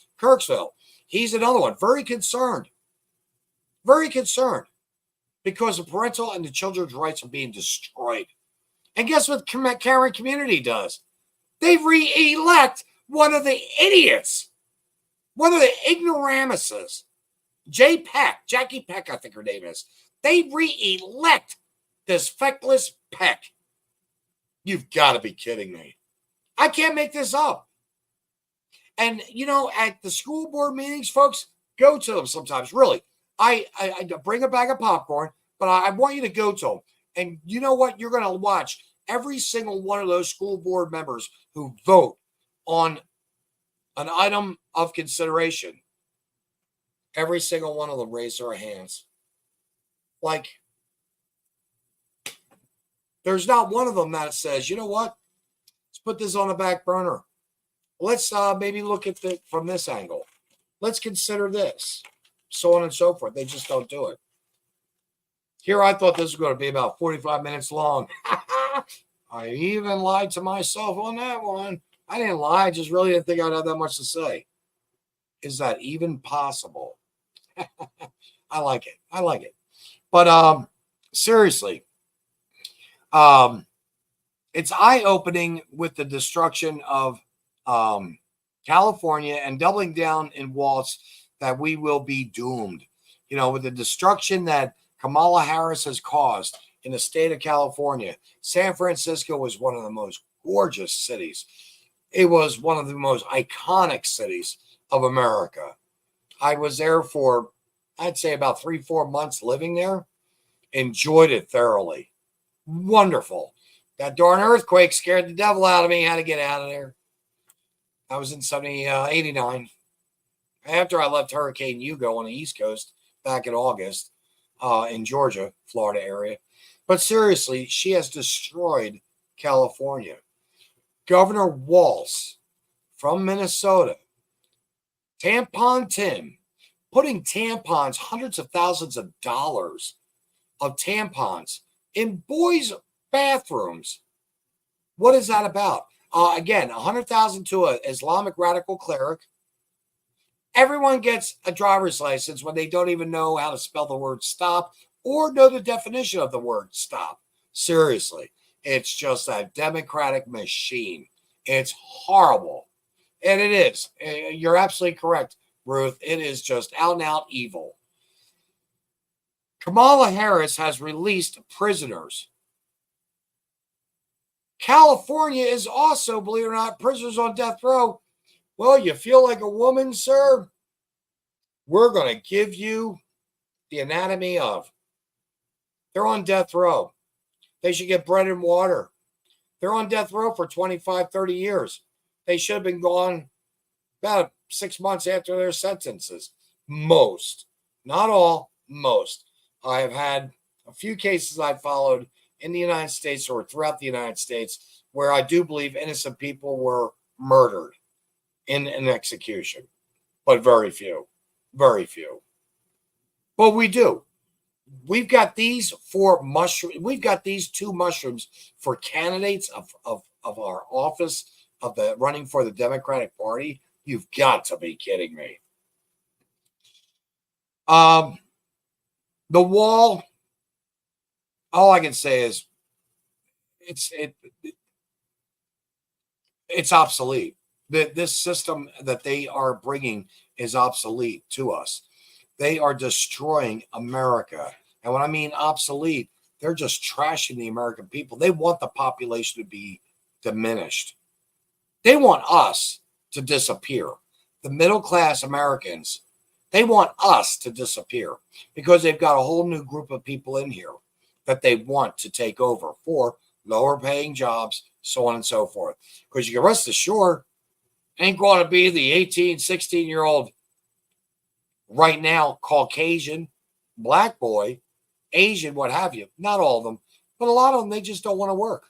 He's another one, very concerned because the parental and the children's rights are being destroyed. And guess what Karen Community does? They re-elect one of the idiots, one of the ignoramuses, Jackie Peck, I think her name is. They re-elect this feckless Peck. You've got to be kidding me. I can't make this up. And, at the school board meetings, folks, go to them sometimes. Really, I bring a bag of popcorn, but I want you to go to them. And you know what? You're going to watch every single one of those school board members who vote on an item of consideration. Every single one of them raise their hands. Like, there's not one of them that says, you know what? Let's put this on the back burner. Let's maybe look at it from this angle. Let's consider this. So on and so forth. They just don't do it. Here, I thought this was going to be about 45 minutes long. I even lied to myself on that one. I didn't lie. I just really didn't think I'd have that much to say. Is that even possible? I like it. But seriously, it's eye-opening with the destruction of California and doubling down in Waltz that we will be doomed. With the destruction that Kamala Harris has caused in the state of California. San Francisco was one of the most gorgeous cities. It was one of the most iconic cities of America. I was there for, I'd say, about 3-4 months living there. Enjoyed it thoroughly. Wonderful. That darn earthquake scared the devil out of me. Had to get out of there. I was in 89. After I left Hurricane Hugo on the East Coast back in August in Georgia, Florida area. But seriously, she has destroyed California. Governor Walz from Minnesota, Tampon Tim, putting tampons, hundreds of thousands of dollars of tampons in boys' bathrooms. What is that about? Again, $100,000 to an Islamic radical cleric. Everyone gets a driver's license when they don't even know how to spell the word stop or know the definition of the word stop. Seriously, it's just a Democratic machine. It's horrible. And it is. You're absolutely correct, Ruth. It is just out and out evil. Kamala Harris has released prisoners. California is also, believe it or not, prisoners on death row. Well, you feel like a woman, sir? We're going to give you the anatomy of. They're on death row. They should get bread and water. They're on death row for 25, 30 years. They should have been gone about 6 months after their sentences. Most. Not all, most. I have had a few cases I followed in the United States or throughout the United States where I do believe innocent people were murdered in an execution. But very few. Very few. But we do. We've got these we've got these 2 mushrooms for candidates of our office of the running for the Democratic Party. You've got to be kidding me. The wall, all I can say is it's obsolete. This system that they are bringing is obsolete to us. They are destroying America. And when I mean obsolete, they're just trashing the American people. They want the population to be diminished. They want us to disappear. The middle-class Americans, they want us to disappear because they've got a whole new group of people in here that they want to take over for lower paying jobs, so on and so forth. Because you can rest assured, ain't going to be the 18, 16-year-old right now Caucasian, black boy, Asian, what have you. Not all of them, but a lot of them, they just don't want to work.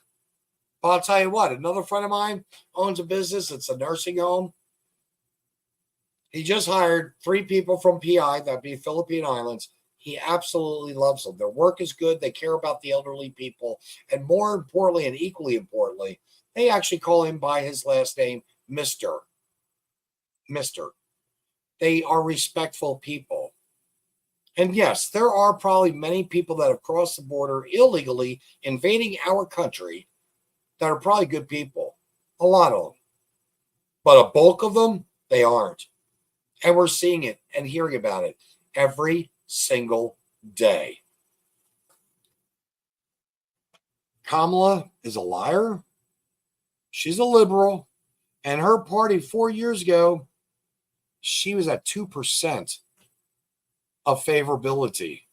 But I'll tell you what, another friend of mine owns a business. It's a nursing home. He just hired 3 people from PI, that'd be Philippine Islands. He absolutely loves them. Their work is good. They care about the elderly people. And more importantly, and equally importantly, they actually call him by his last name, Mr. They are respectful people. And yes, there are probably many people that have crossed the border illegally, invading our country, that are probably good people. A lot of them. But a bulk of them, they aren't. And we're seeing it and hearing about it every single day. Kamala is a liar. She's a liberal. And her party 4 years ago, she was at 2% of favorability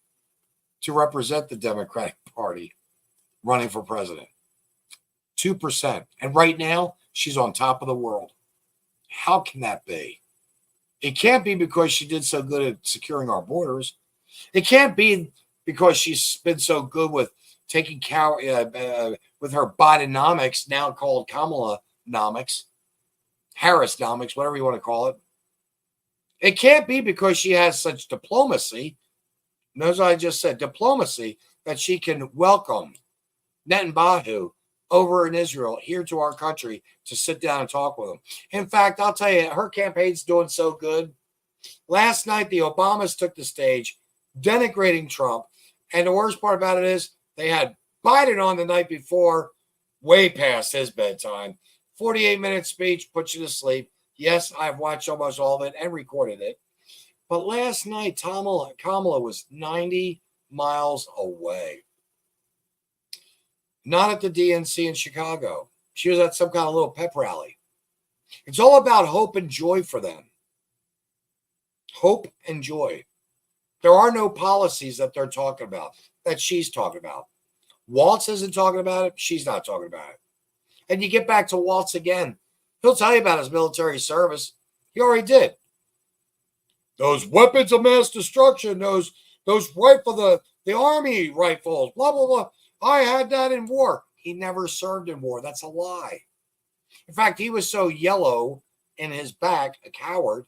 to represent the Democratic Party running for president. 2%. And right now, she's on top of the world. How can that be? It can't be because she did so good at securing our borders. It can't be because she's been so good with taking with her Bidenomics, now called Kamala-nomics, Harris-nomics, whatever you want to call it. It can't be because she has such diplomacy. Notice what I just said, diplomacy, that she can welcome Netanyahu over in Israel here to our country to sit down and talk with them. In fact, I'll tell you, her campaign's doing so good. Last night, the Obamas took the stage denigrating Trump. And the worst part about it is they had Biden on the night before, way past his bedtime. 48-minute speech, puts you to sleep. Yes, I've watched almost all of it and recorded it. But last night, Kamala was 90 miles away. Not at the DNC in Chicago. She was at some kind of little pep rally. It's all about hope and joy for them. Hope and joy. There are no policies that they're talking about, that she's talking about. Waltz isn't talking about it. She's not talking about it. And you get back to Waltz again. He'll tell you about his military service. He already did. Those weapons of mass destruction, those rifle, the army rifles, blah, blah, blah. I had that in war. He never served in war. That's a lie. In fact, he was so yellow in his back, a coward,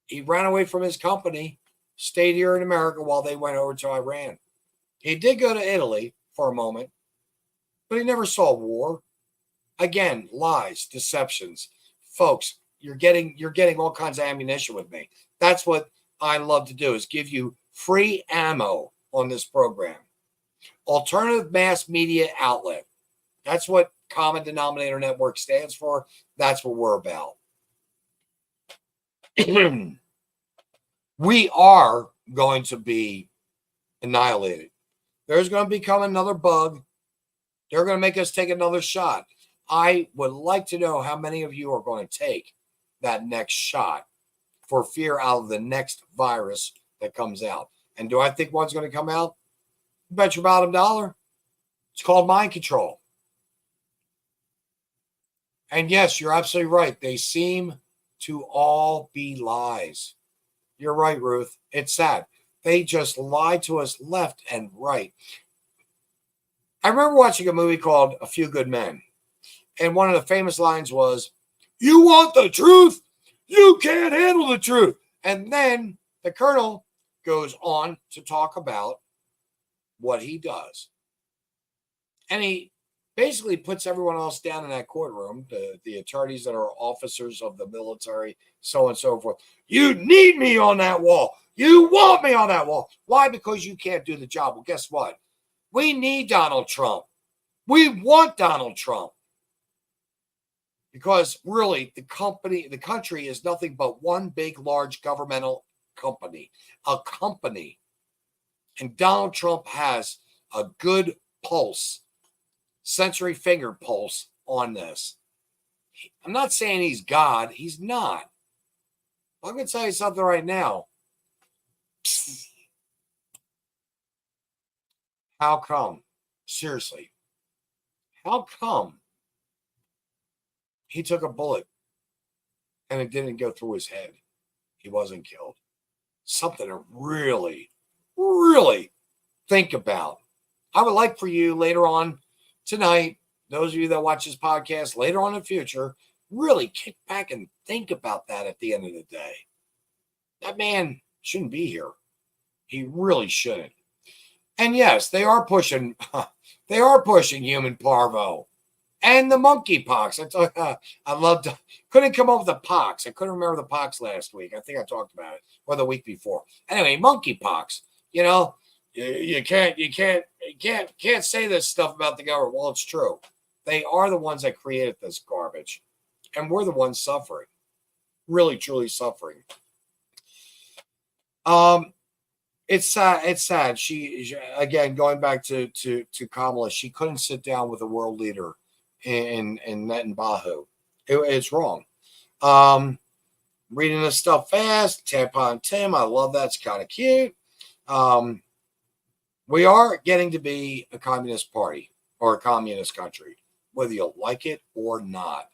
he ran away from his company, stayed here in America while they went over to Iran. He did go to Italy for a moment, but he never saw war. Again, lies, deceptions. Folks, you're getting all kinds of ammunition with me. That's what I love to do, is give you free ammo on this program. Alternative mass media outlet. That's what Common Denominator Network stands for. That's what we're about. We are going to be annihilated. There's going to become another bug. They're going to make us take another shot. I would like to know how many of you are going to take that next shot for fear out of the next virus that comes out. And do I think one's going to come out? Bet your bottom dollar. It's called mind control. And yes, you're absolutely right. They seem to all be lies. You're right, Ruth. It's sad. They just lie to us left and right. I remember watching a movie called A Few Good Men. And one of the famous lines was, "You want the truth? You can't handle the truth." And then the colonel goes on to talk about what he does. And he basically puts everyone else down in that courtroom, the attorneys that are officers of the military, so on and so forth. You need me on that wall. You want me on that wall. Why? Because you can't do the job. Well, guess what? We need Donald Trump. We want Donald Trump. Because really, the country is nothing but one big, large governmental company. A company. And Donald Trump has a good pulse, sensory finger pulse on this. I'm not saying he's God. He's not. I'm going to tell you something right now. How come? Seriously. How come he took a bullet and it didn't go through his head? He wasn't killed. Something to really, really think about. I would like for you later on tonight, those of you that watch this podcast later on in the future, really kick back and think about that at the end of the day. That man shouldn't be here. He really shouldn't. And yes, they are pushing human parvo and the monkeypox. Couldn't come up with the pox. I couldn't remember the pox last week. I think I talked about it, or the week before. Anyway, monkeypox. You know, you can't say this stuff about the government. Well, it's true. They are the ones that created this garbage, and we're the ones suffering, really, truly suffering. It's sad. It's sad. She again, going back to Kamala, she couldn't sit down with a world leader in Netanyahu. It's wrong. Reading this stuff fast. Tampon Tim, I love that. It's kind of cute. We are getting to be a communist party or a communist country, whether you like it or not.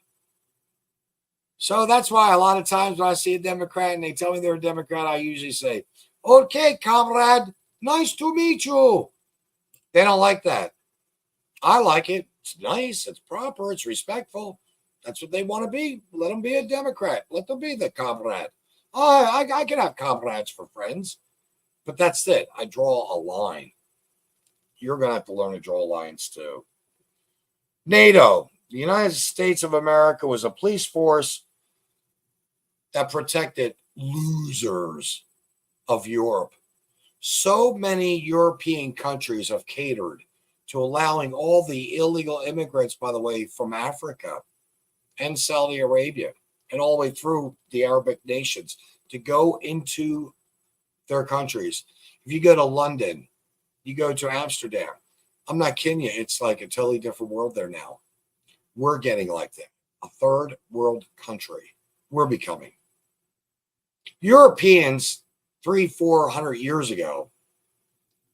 So that's why a lot of times when I see a Democrat and they tell me they're a Democrat, I usually say, okay, comrade, nice to meet you. They don't like that. I like it. It's nice. It's proper. It's respectful. That's what they want to be. Let them be a Democrat. Let them be the comrade. I can have comrades for friends, but that's it. I draw a line. You're going to have to learn to draw lines too. NATO, the United States of America, was a police force that protected losers of Europe. So many European countries have catered to allowing all the illegal immigrants, by the way, from Africa and Saudi Arabia and all the way through the Arabic nations to go into their countries. If you go to London, you go to Amsterdam, I'm not kidding you. It's like a totally different world there now. We're getting like that. A third world country. We're becoming. Europeans 300-400 years ago,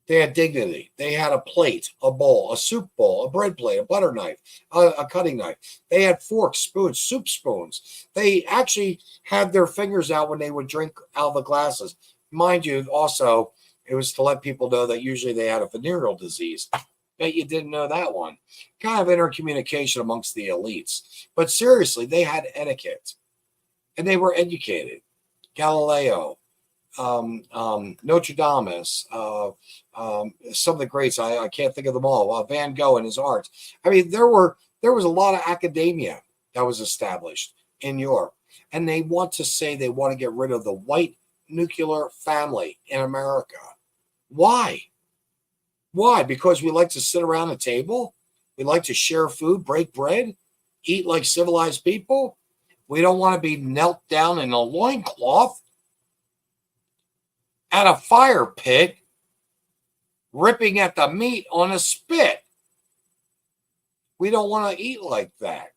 they had dignity. They had a plate, a bowl, a soup bowl, a bread plate, a butter knife, a cutting knife. They had forks, spoons, soup spoons. They actually had their fingers out when they would drink out of the glasses. Mind you, also, it was to let people know that usually they had a venereal disease. Bet you didn't know that one. Kind of intercommunication amongst the elites. But seriously, they had etiquette. And they were educated. Galileo, Notre Dame, some of the greats, I can't think of them all. Van Gogh and his art. I mean, there was a lot of academia that was established in Europe. And they want to say they want to get rid of the white nuclear family in America. Why? Why? Because we like to sit around a table? We like to share food, break bread, eat like civilized people? We don't want to be knelt down in a loincloth at a fire pit, ripping at the meat on a spit. We don't want to eat like that.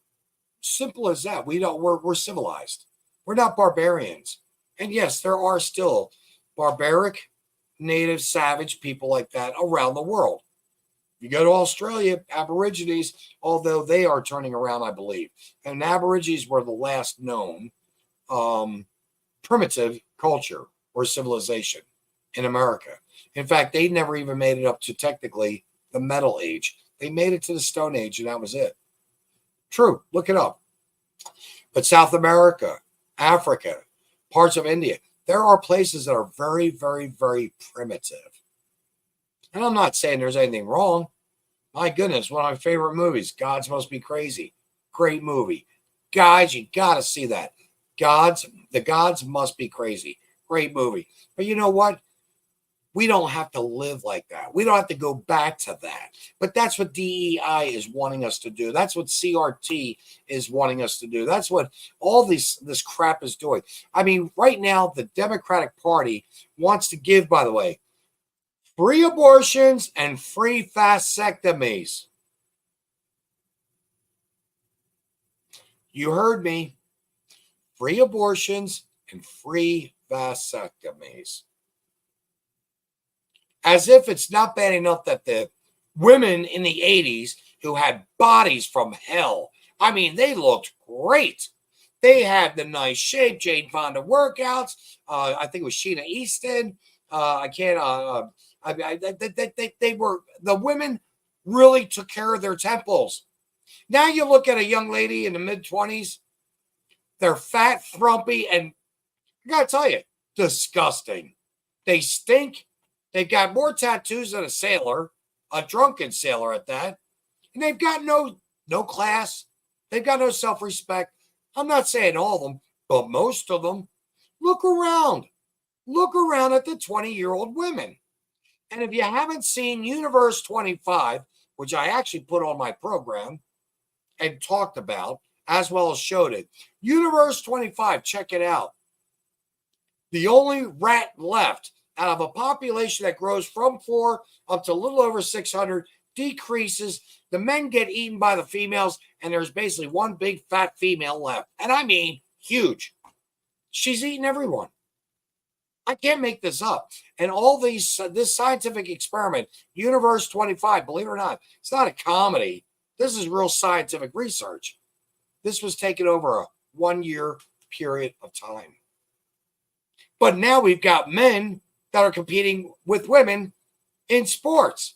Simple as that. We're civilized. We're not barbarians. And yes, there are still barbaric, native, savage people like that around the world. You go to Australia, Aborigines, although they are turning around, I believe. And Aborigines were the last known primitive culture or civilization in America. In fact, they never even made it up to technically the Metal Age. They made it to the Stone Age, and that was it. True. Look it up. But South America, Africa, parts of India, there are places that are very, very, very primitive. And I'm not saying there's anything wrong. My goodness, one of my favorite movies, Gods Must Be Crazy. Great movie. Guys, you got to see that. The Gods Must Be Crazy. Great movie. But you know what? We don't have to live like that. We don't have to go back to that. But that's what DEI is wanting us to do. That's what CRT is wanting us to do. That's what all this crap is doing. I mean, right now, the Democratic Party wants to give, by the way, free abortions and free vasectomies. You heard me. Free abortions and free vasectomies. As if it's not bad enough that the women in the 80s who had bodies from hell, I mean, they looked great. They had the nice shape, Jane Fonda workouts. I think it was Sheena Easton. They were, the women really took care of their temples. Now you look at a young lady in the mid-20s, they're fat, frumpy, and I gotta tell you, disgusting. They stink. They've got more tattoos than a sailor, a drunken sailor at that. And they've got no class. They've got no self-respect. I'm not saying all of them, but most of them. Look around. Look around at the 20-year-old women. And if you haven't seen Universe 25, which I actually put on my program and talked about, as well as showed it, Universe 25, check it out. The only rat left out of a population that grows from 4 up to a little over 600 decreases. The men get eaten by the females, and there's basically one big fat female left. And I mean huge. She's eating everyone. I can't make this up. And all this scientific experiment, Universe 25, believe it or not, it's not a comedy. This is real scientific research. This was taken over a 1-year period of time. But now we've got men that are competing with women in sports.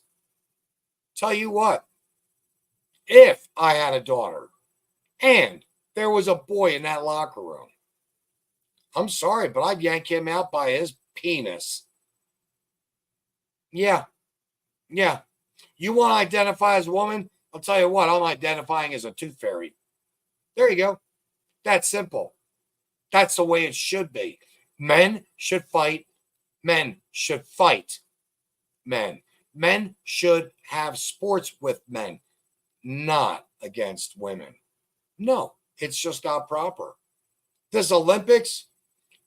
Tell you what, if I had a daughter and there was a boy in that locker room, I'm sorry, but I'd yank him out by his penis. Yeah. You want to identify as a woman? I'll tell you what, I'm identifying as a tooth fairy. There you go. That's simple. That's the way it should be. Men should fight. Men should fight men. Men should have sports with men, not against women. No, it's just not proper. This Olympics,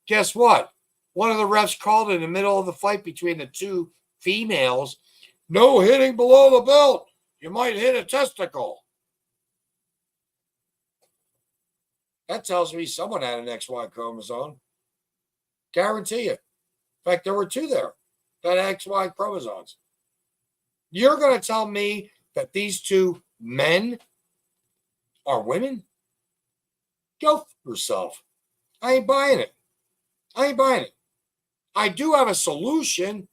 guess what? One of the refs called in the middle of the fight between the two females, no hitting below the belt. You might hit a testicle. That tells me someone had an XY chromosome. Guarantee you. In fact, there were 2 there that had XY chromosomes. You're going to tell me that these 2 men are women? Go for yourself. I ain't buying it. I do have a solution,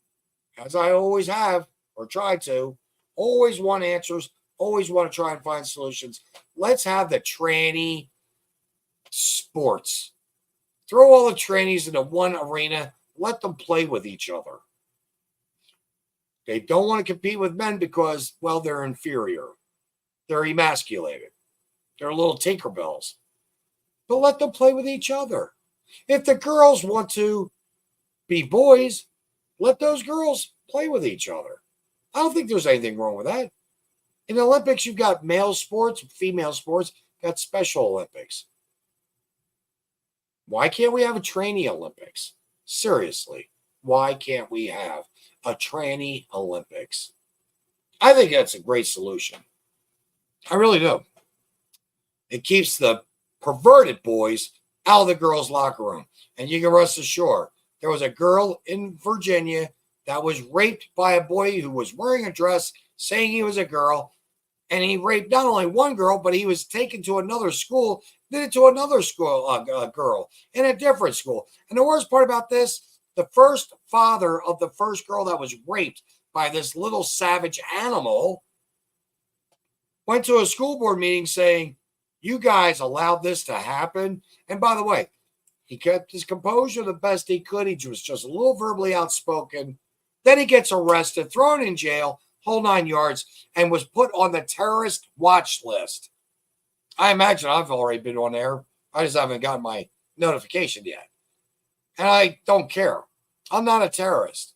as I always have, or try to. Always want answers. Always want to try and find solutions. Let's have the tranny sports. Throw all the trannies into one arena. Let them play with each other. They don't want to compete with men because, well, they're inferior. They're emasculated. They're little Tinkerbells. But let them play with each other. If the girls want to be boys, let those girls play with each other. I don't think there's anything wrong with that. In the Olympics, you've got male sports, female sports, got Special Olympics. Why can't we have a tranny Olympics? Seriously, why can't we have a tranny Olympics? I think that's a great solution. I really do. It keeps the perverted boys out of the girls' locker room. And you can rest assured, there was a girl in Virginia that was raped by a boy who was wearing a dress saying he was a girl. And he raped not only one girl, but he was taken to another school, did it to another school girl in a different school. And the worst part about this, the first father of the first girl that was raped by this little savage animal went to a school board meeting saying, you guys allowed this to happen. And by the way, he kept his composure the best he could. He was just a little verbally outspoken. Then he gets arrested, thrown in jail, whole 9 yards, and was put on the terrorist watch list. I imagine I've already been on there. I just haven't gotten my notification yet. And I don't care. I'm not a terrorist.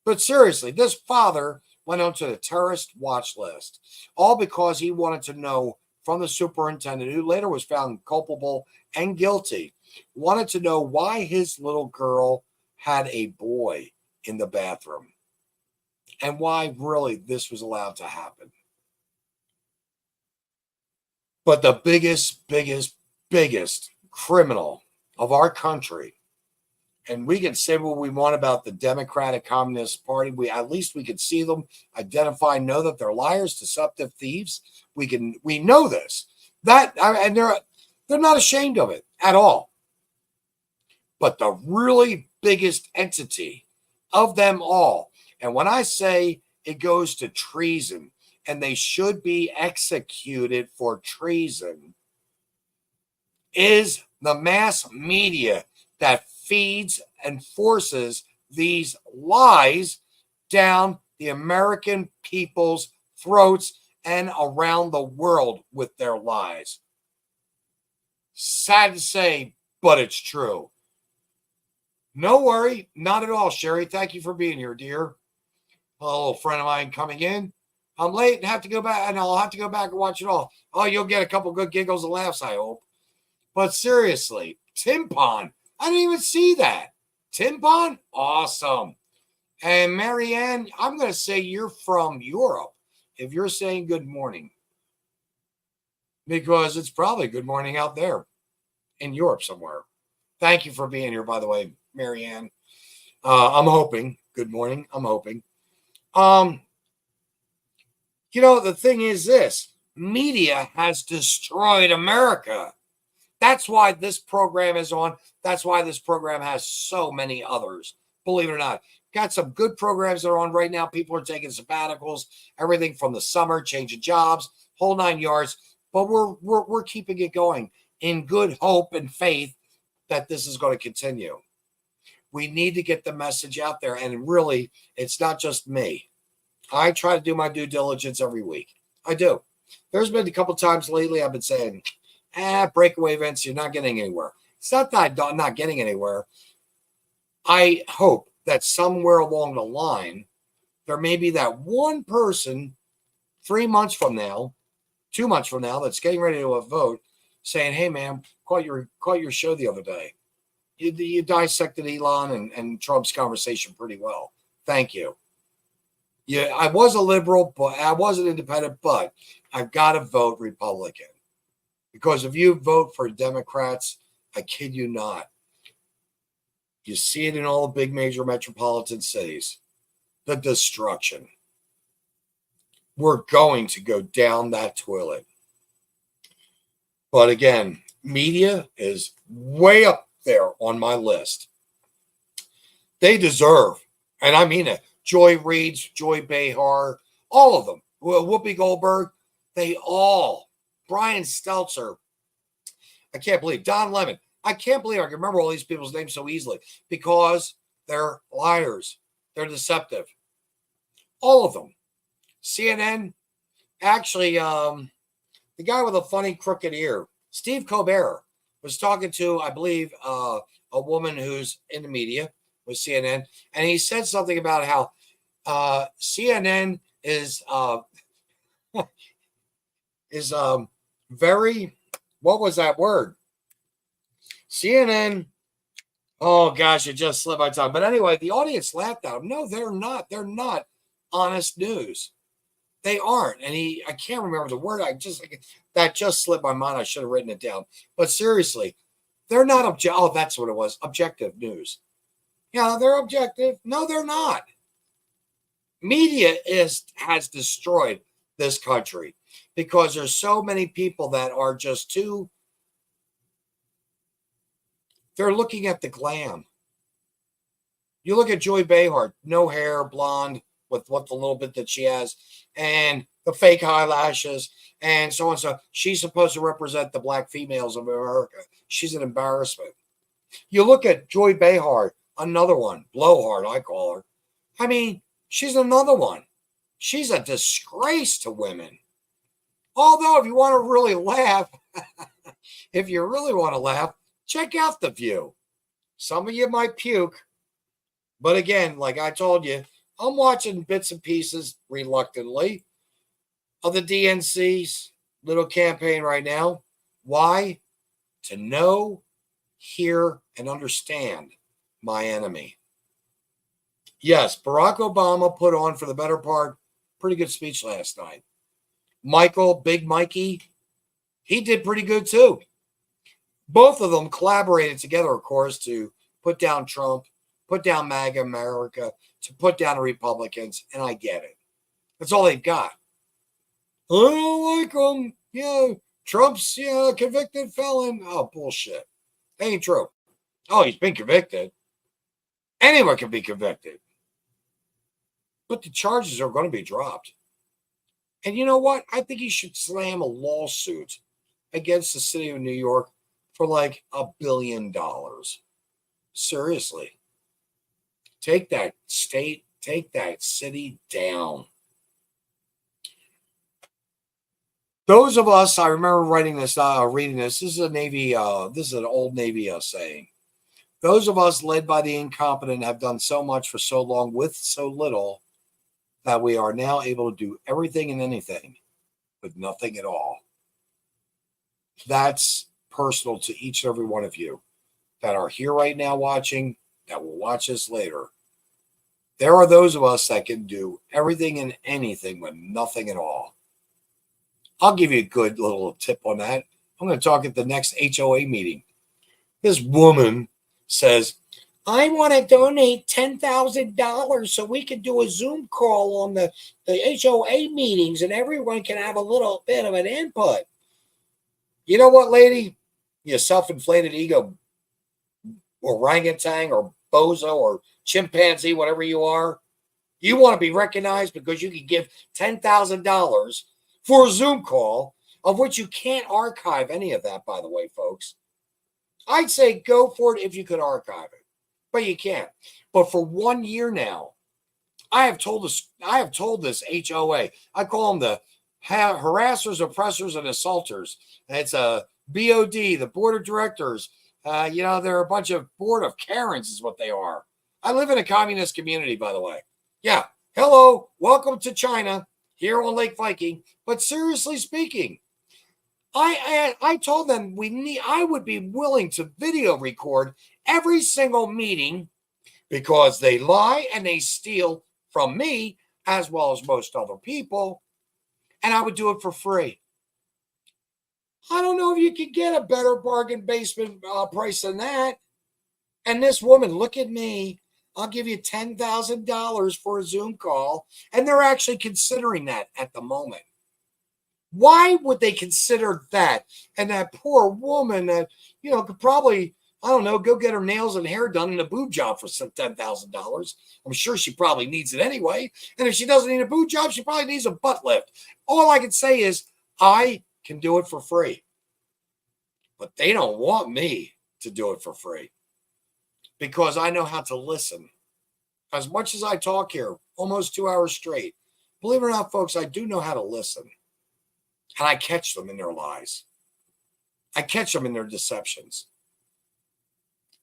But seriously, this father went onto the terrorist watch list, all because he wanted to know from the superintendent, who later was found culpable and guilty, wanted to know why his little girl had a boy in the bathroom and why really this was allowed to happen. But the biggest criminal of our country, and we can say what we want about the Democratic Communist Party, at least we can see them, identify, know that they're liars, deceptive thieves. We know this. And they're not ashamed of it at all. But the really biggest entity of them all, and when I say it goes to treason, and they should be executed for treason, is the mass media that feeds and forces these lies down the American people's throats and around the world with their lies. Sad to say, but it's true. No worry, not at all, Sherry. Thank you for being here, dear. A little friend of mine coming in. I'm late and have to go back, and I'll have to go back and watch it all. Oh, you'll get a couple good giggles and laughs, I hope. But seriously, Timpon, I didn't even see that. Timpon, awesome. And Marianne, I'm going to say you're from Europe if you're saying good morning, because it's probably good morning out there in Europe somewhere. Thank you for being here, by the way, Marianne. I'm hoping. Good morning. I'm hoping. The thing is this. Media has destroyed America. That's why this program is on. That's why this program has so many others. Believe it or not. Got some good programs that are on right now. People are taking sabbaticals, everything from the summer, changing jobs, whole 9 yards. But we're keeping it going in good hope and faith that this is going to continue. We need to get the message out there. And really, it's not just me. I try to do my due diligence every week. I do. There's been a couple times lately I've been saying, breakaway events, you're not getting anywhere. It's not that I'm not getting anywhere. I hope that somewhere along the line, there may be that one person 3 months from now, 2 months from now, that's getting ready to vote, saying, hey, man, caught your show the other day. You dissected Elon and Trump's conversation pretty well. Thank you. Yeah, I was a liberal, but I was an independent, but I've got to vote Republican. Because if you vote for Democrats, I kid you not, you see it in all the big major metropolitan cities, the destruction. We're going to go down that toilet. But again, media is way up there on my list. They deserve, and I mean it, Joy Reid's, Joy Behar, all of them, Whoopi Goldberg, they all, Brian Stelter, I can't believe, Don Lemon, I can't believe I can remember all these people's names so easily because they're liars. They're deceptive. All of them. CNN, actually, the guy with a funny crooked ear, Steve Colbert, was talking to, I believe, a woman who's in the media with CNN, and he said something about how CNN is very, what was that word? CNN, oh gosh, it just slipped my tongue. But anyway, the audience laughed at him. No, they're not. They're not honest news. They aren't. And I can't remember the word. That just slipped my mind. I should have written it down. But seriously, they're not oh, that's what it was. Objective news. Yeah, they're objective. No, they're not. Media has destroyed this country because there's so many people that are just they're looking at the glam. You look at Joy Behar, no hair, blonde, with what the little bit that she has, and the fake eyelashes, and so on. So she's supposed to represent the black females of America. She's an embarrassment. You look at Joy Behar, another one, blowhard, I call her. I mean, she's another one. She's a disgrace to women. Although, if you want to really laugh, check out The View. Some of you might puke. But again, like I told you, I'm watching bits and pieces reluctantly of the DNC's little campaign right now. Why? To know, hear, and understand my enemy. Yes, Barack Obama put on, for the better part, pretty good speech last night. Michael, Big Mikey, he did pretty good too. Both of them collaborated together, of course, to put down Trump, put down MAGA America, to put down the Republicans, and I get it. That's all they've got. I don't like them. Yeah, Trump's convicted felon. Oh, bullshit. That ain't true. Oh, he's been convicted. Anyone can be convicted. But the charges are going to be dropped. And you know what? I think he should slam a lawsuit against the city of New York for like $1 billion. Seriously. Take that state, take that city down. Those of us, I remember reading this. This is a Navy, this is an old Navy saying. Those of us led by the incompetent have done so much for so long with so little that we are now able to do everything and anything with nothing at all. That's personal to each and every one of you that are here right now watching, that will watch this later. There are those of us that can do everything and anything with nothing at all. I'll give you a good little tip on that. I'm going to talk at the next HOA meeting. This woman says, I want to donate $10,000 so we can do a Zoom call on the HOA meetings and everyone can have a little bit of an input. You know what, lady? You self-inflated ego orangutan or bozo or chimpanzee, whatever you are. You want to be recognized because you can give $10,000 for a Zoom call, of which you can't archive any of that, by the way, folks. I'd say go for it if you could archive it, but you can't. But for 1 year now, I have told this HOA, I call them the harassers, oppressors, and assaulters. It's a BOD, the board of directors. They're a bunch of board of Karens is what they are. I live in a communist community, by the way. Yeah. Hello. Welcome to China here on Lake Viking. But seriously speaking, I told them I would be willing to video record every single meeting because they lie and they steal from me as well as most other people. And I would do it for free. I don't know if you could get a better bargain basement price than that. And this woman, look at me. I'll give you $10,000 for a Zoom call. And they're actually considering that at the moment. Why would they consider that? And that poor woman that, could probably, I don't know, go get her nails and hair done in a boob job for some $10,000. I'm sure she probably needs it anyway. And if she doesn't need a boob job, she probably needs a butt lift. All I can say is I can do it for free. But they don't want me to do it for free because I know how to listen. As much as I talk here, almost 2 hours straight, believe it or not, folks, I do know how to listen. And I catch them in their lies. I catch them in their deceptions.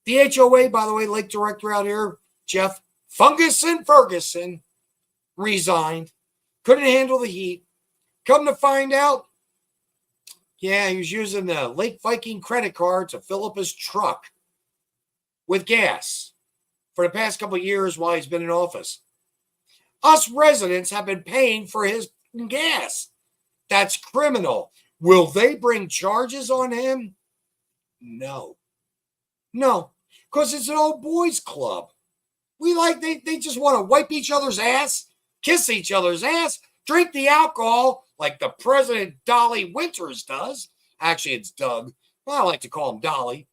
The HOA, by the way, Lake Director out here, Jeff Ferguson, resigned. Couldn't handle the heat. Come to find out, he was using the Lake Viking credit card to fill up his truck with gas for the past couple of years while he's been in office. Us residents have been paying for his gas. That's criminal. Will they bring charges on him? No, because it's an old boys club. They just want to wipe each other's ass, kiss each other's ass, drink the alcohol like the President Dolly Winters does. Actually, it's Doug. Well, I like to call him Dolly.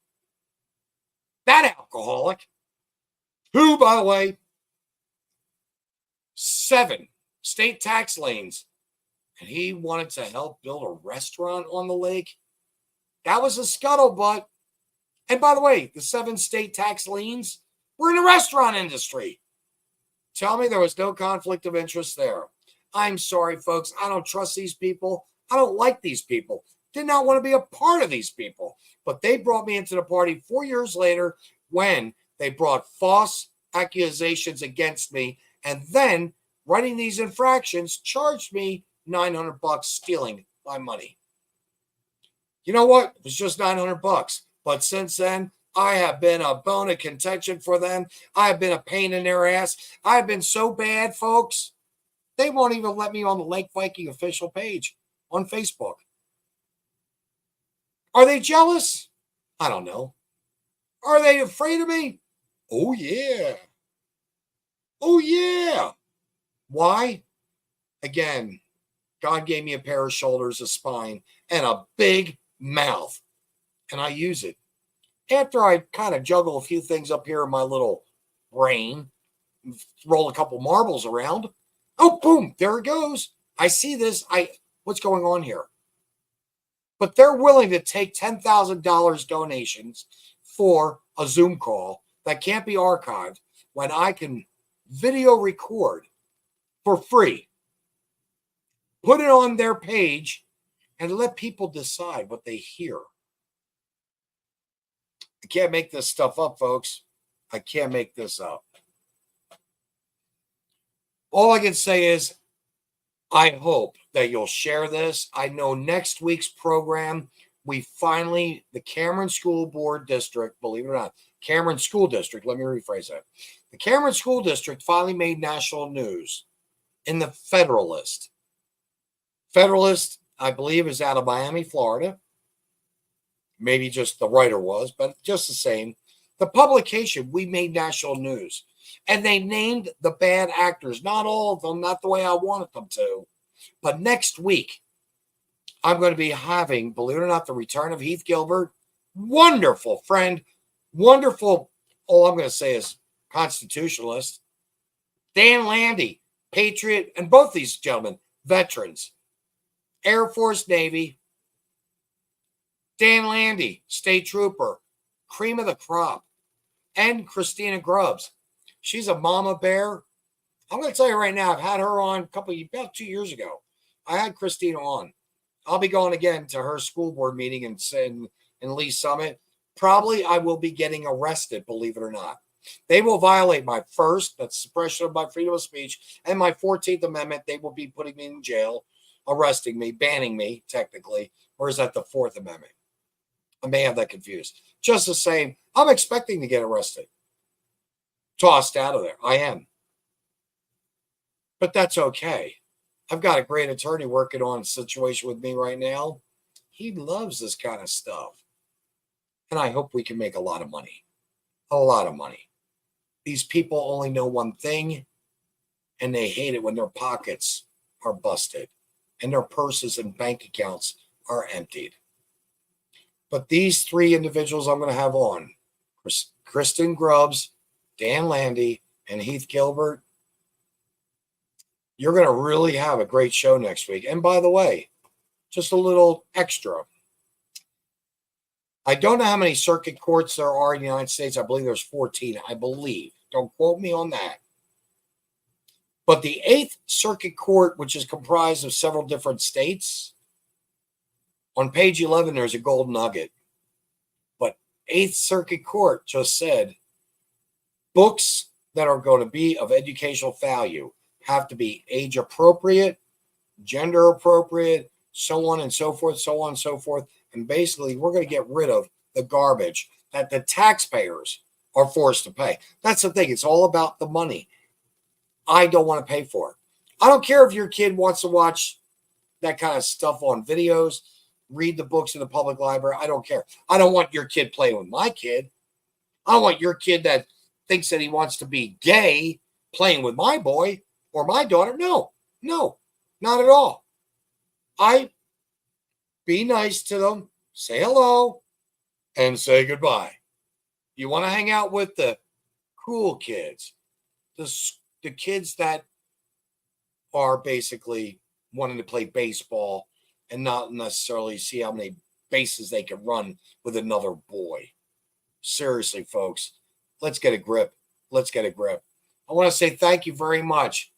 That alcoholic, who, by the way, 7 state tax lanes, and he wanted to help build a restaurant on the lake. That was a scuttlebutt. And by the way, the 7 state tax liens were in the restaurant industry. Tell me there was no conflict of interest there. I'm sorry, folks. I don't trust these people. I don't like these people. Did not want to be a part of these people. But they brought me into the party 4 years later when they brought false accusations against me and then writing these infractions charged me $900 stealing my money. You know what? It was just $900. But since then, I have been a bone of contention for them. I have been a pain in their ass. I have been so bad, folks. They won't even let me on the Lake Viking official page on Facebook. Are they jealous? I don't know. Are they afraid of me? Oh, yeah. Oh, yeah. Why? Again, God gave me a pair of shoulders, a spine, and a big mouth. And I use it. After I kind of juggle a few things up here in my little brain, roll a couple marbles around, oh, boom, there it goes. I see this. What's going on here? But they're willing to take $10,000 donations for a Zoom call that can't be archived when I can video record for free, put it on their page, and let people decide what they hear. I can't make this stuff up, folks. I can't make this up. All I can say is I hope that you'll share this. I know next week's program, the Cameron School Board District, believe it or not, Cameron School District, let me rephrase that. The Cameron School District finally made national news in the Federalist. Federalist, I believe, is out of Miami, Florida. Maybe just the writer was, but just the same. The publication, we made national news. And they named the bad actors. Not all of them, not the way I wanted them to. But next week, I'm going to be having, believe it or not, the return of Heath Gilbert. Wonderful friend. Wonderful, all I'm going to say is constitutionalist. Dan Landy, patriot, and both these gentlemen, veterans. Air Force, Navy. Dan Landy, state trooper, cream of the crop. And Christina Grubbs. She's a mama bear. I'm going to tell you right now, I've had her on about 2 years ago. I had Christina on. I'll be going again to her school board meeting in Lee Summit. Probably I will be getting arrested, believe it or not. They will violate my first, that's suppression of my freedom of speech, and my 14th Amendment. They will be putting me in jail, arresting me, banning me, technically. Or is that the 4th Amendment? I may have that confused. Just the same, I'm expecting to get arrested. Tossed out of there. I am. But that's okay. I've got a great attorney working on a situation with me right now. He loves this kind of stuff. And I hope we can make a lot of money. A lot of money. These people only know one thing, and they hate it when their pockets are busted and their purses and bank accounts are emptied. But these three individuals I'm going to have on, Kristen Grubbs, Dan Landy, and Heath Gilbert, you're going to really have a great show next week. And by the way, just a little extra. I don't know how many circuit courts there are in the United States. I believe there's 14. I believe. Don't quote me on that. But the 8th Circuit Court, which is comprised of several different states, on page 11, there's a gold nugget. But 8th Circuit Court just said, books that are going to be of educational value have to be age appropriate, gender appropriate, so on and so forth, so on and so forth. And basically, we're going to get rid of the garbage that the taxpayers are forced to pay. That's the thing. It's all about the money. I don't want to pay for it. I don't care if your kid wants to watch that kind of stuff on videos, read the books in the public library. I don't care. I don't want your kid playing with my kid. I don't want your kid that thinks that he wants to be gay playing with my boy or my daughter. No, not at all. Be nice to them, say hello, and say goodbye. You want to hang out with the cool kids, the kids that are basically wanting to play baseball and not necessarily see how many bases they can run with another boy. Seriously, folks, let's get a grip. Let's get a grip. I want to say thank you very much.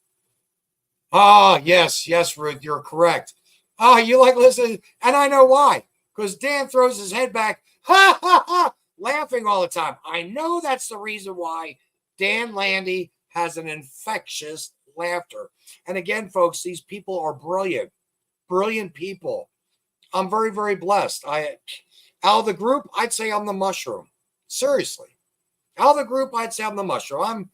Yes, Ruth, you're correct. You like listening, and I know why. Because Dan throws his head back. Ha, ha, ha. laughing all the time. I know that's the reason why Dan Landy has an infectious laughter. And again, folks, these people are brilliant, brilliant people. I'm very, very blessed. Out of the group, I'd say I'm the mushroom. Seriously. Out of the group, I'd say I'm the mushroom. I'm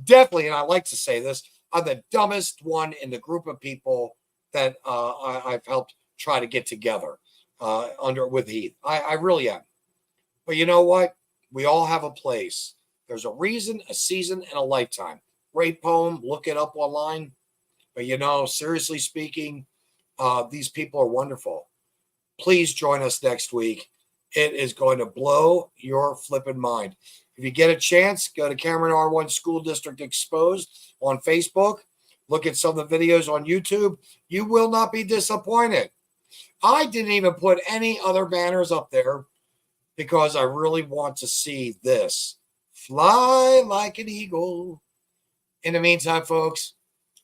definitely, and I like to say this, I'm the dumbest one in the group of people that I've helped try to get together with Heath. I really am. But you know what? We all have a place. There's a reason, a season, and a lifetime. Great poem. Look it up online. But seriously speaking, these people are wonderful. Please join us next week. It is going to blow your flipping mind. If you get a chance, go to Cameron R1 School District Exposed on Facebook. Look at some of the videos on YouTube. You will not be disappointed. I didn't even put any other banners up there because I really want to see this fly like an eagle. In the meantime, folks,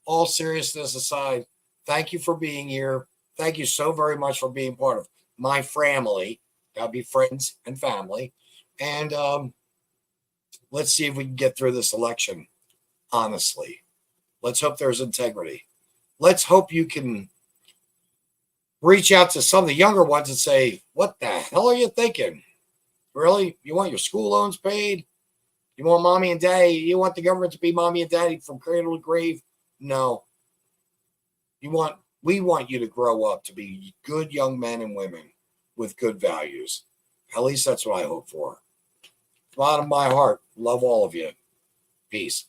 all seriousness aside, thank you for being here. Thank you so very much for being part of my family. That'll be friends and family. And let's see if we can get through this election honestly. Let's hope there's integrity. Let's hope you can reach out to some of the younger ones and say, what the hell are you thinking? Really? You want your school loans paid? You want mommy and daddy? You want the government to be mommy and daddy from cradle to grave? No. We want you to grow up to be good young men and women with good values. At least that's what I hope for. Bottom of my heart, love all of you. Peace.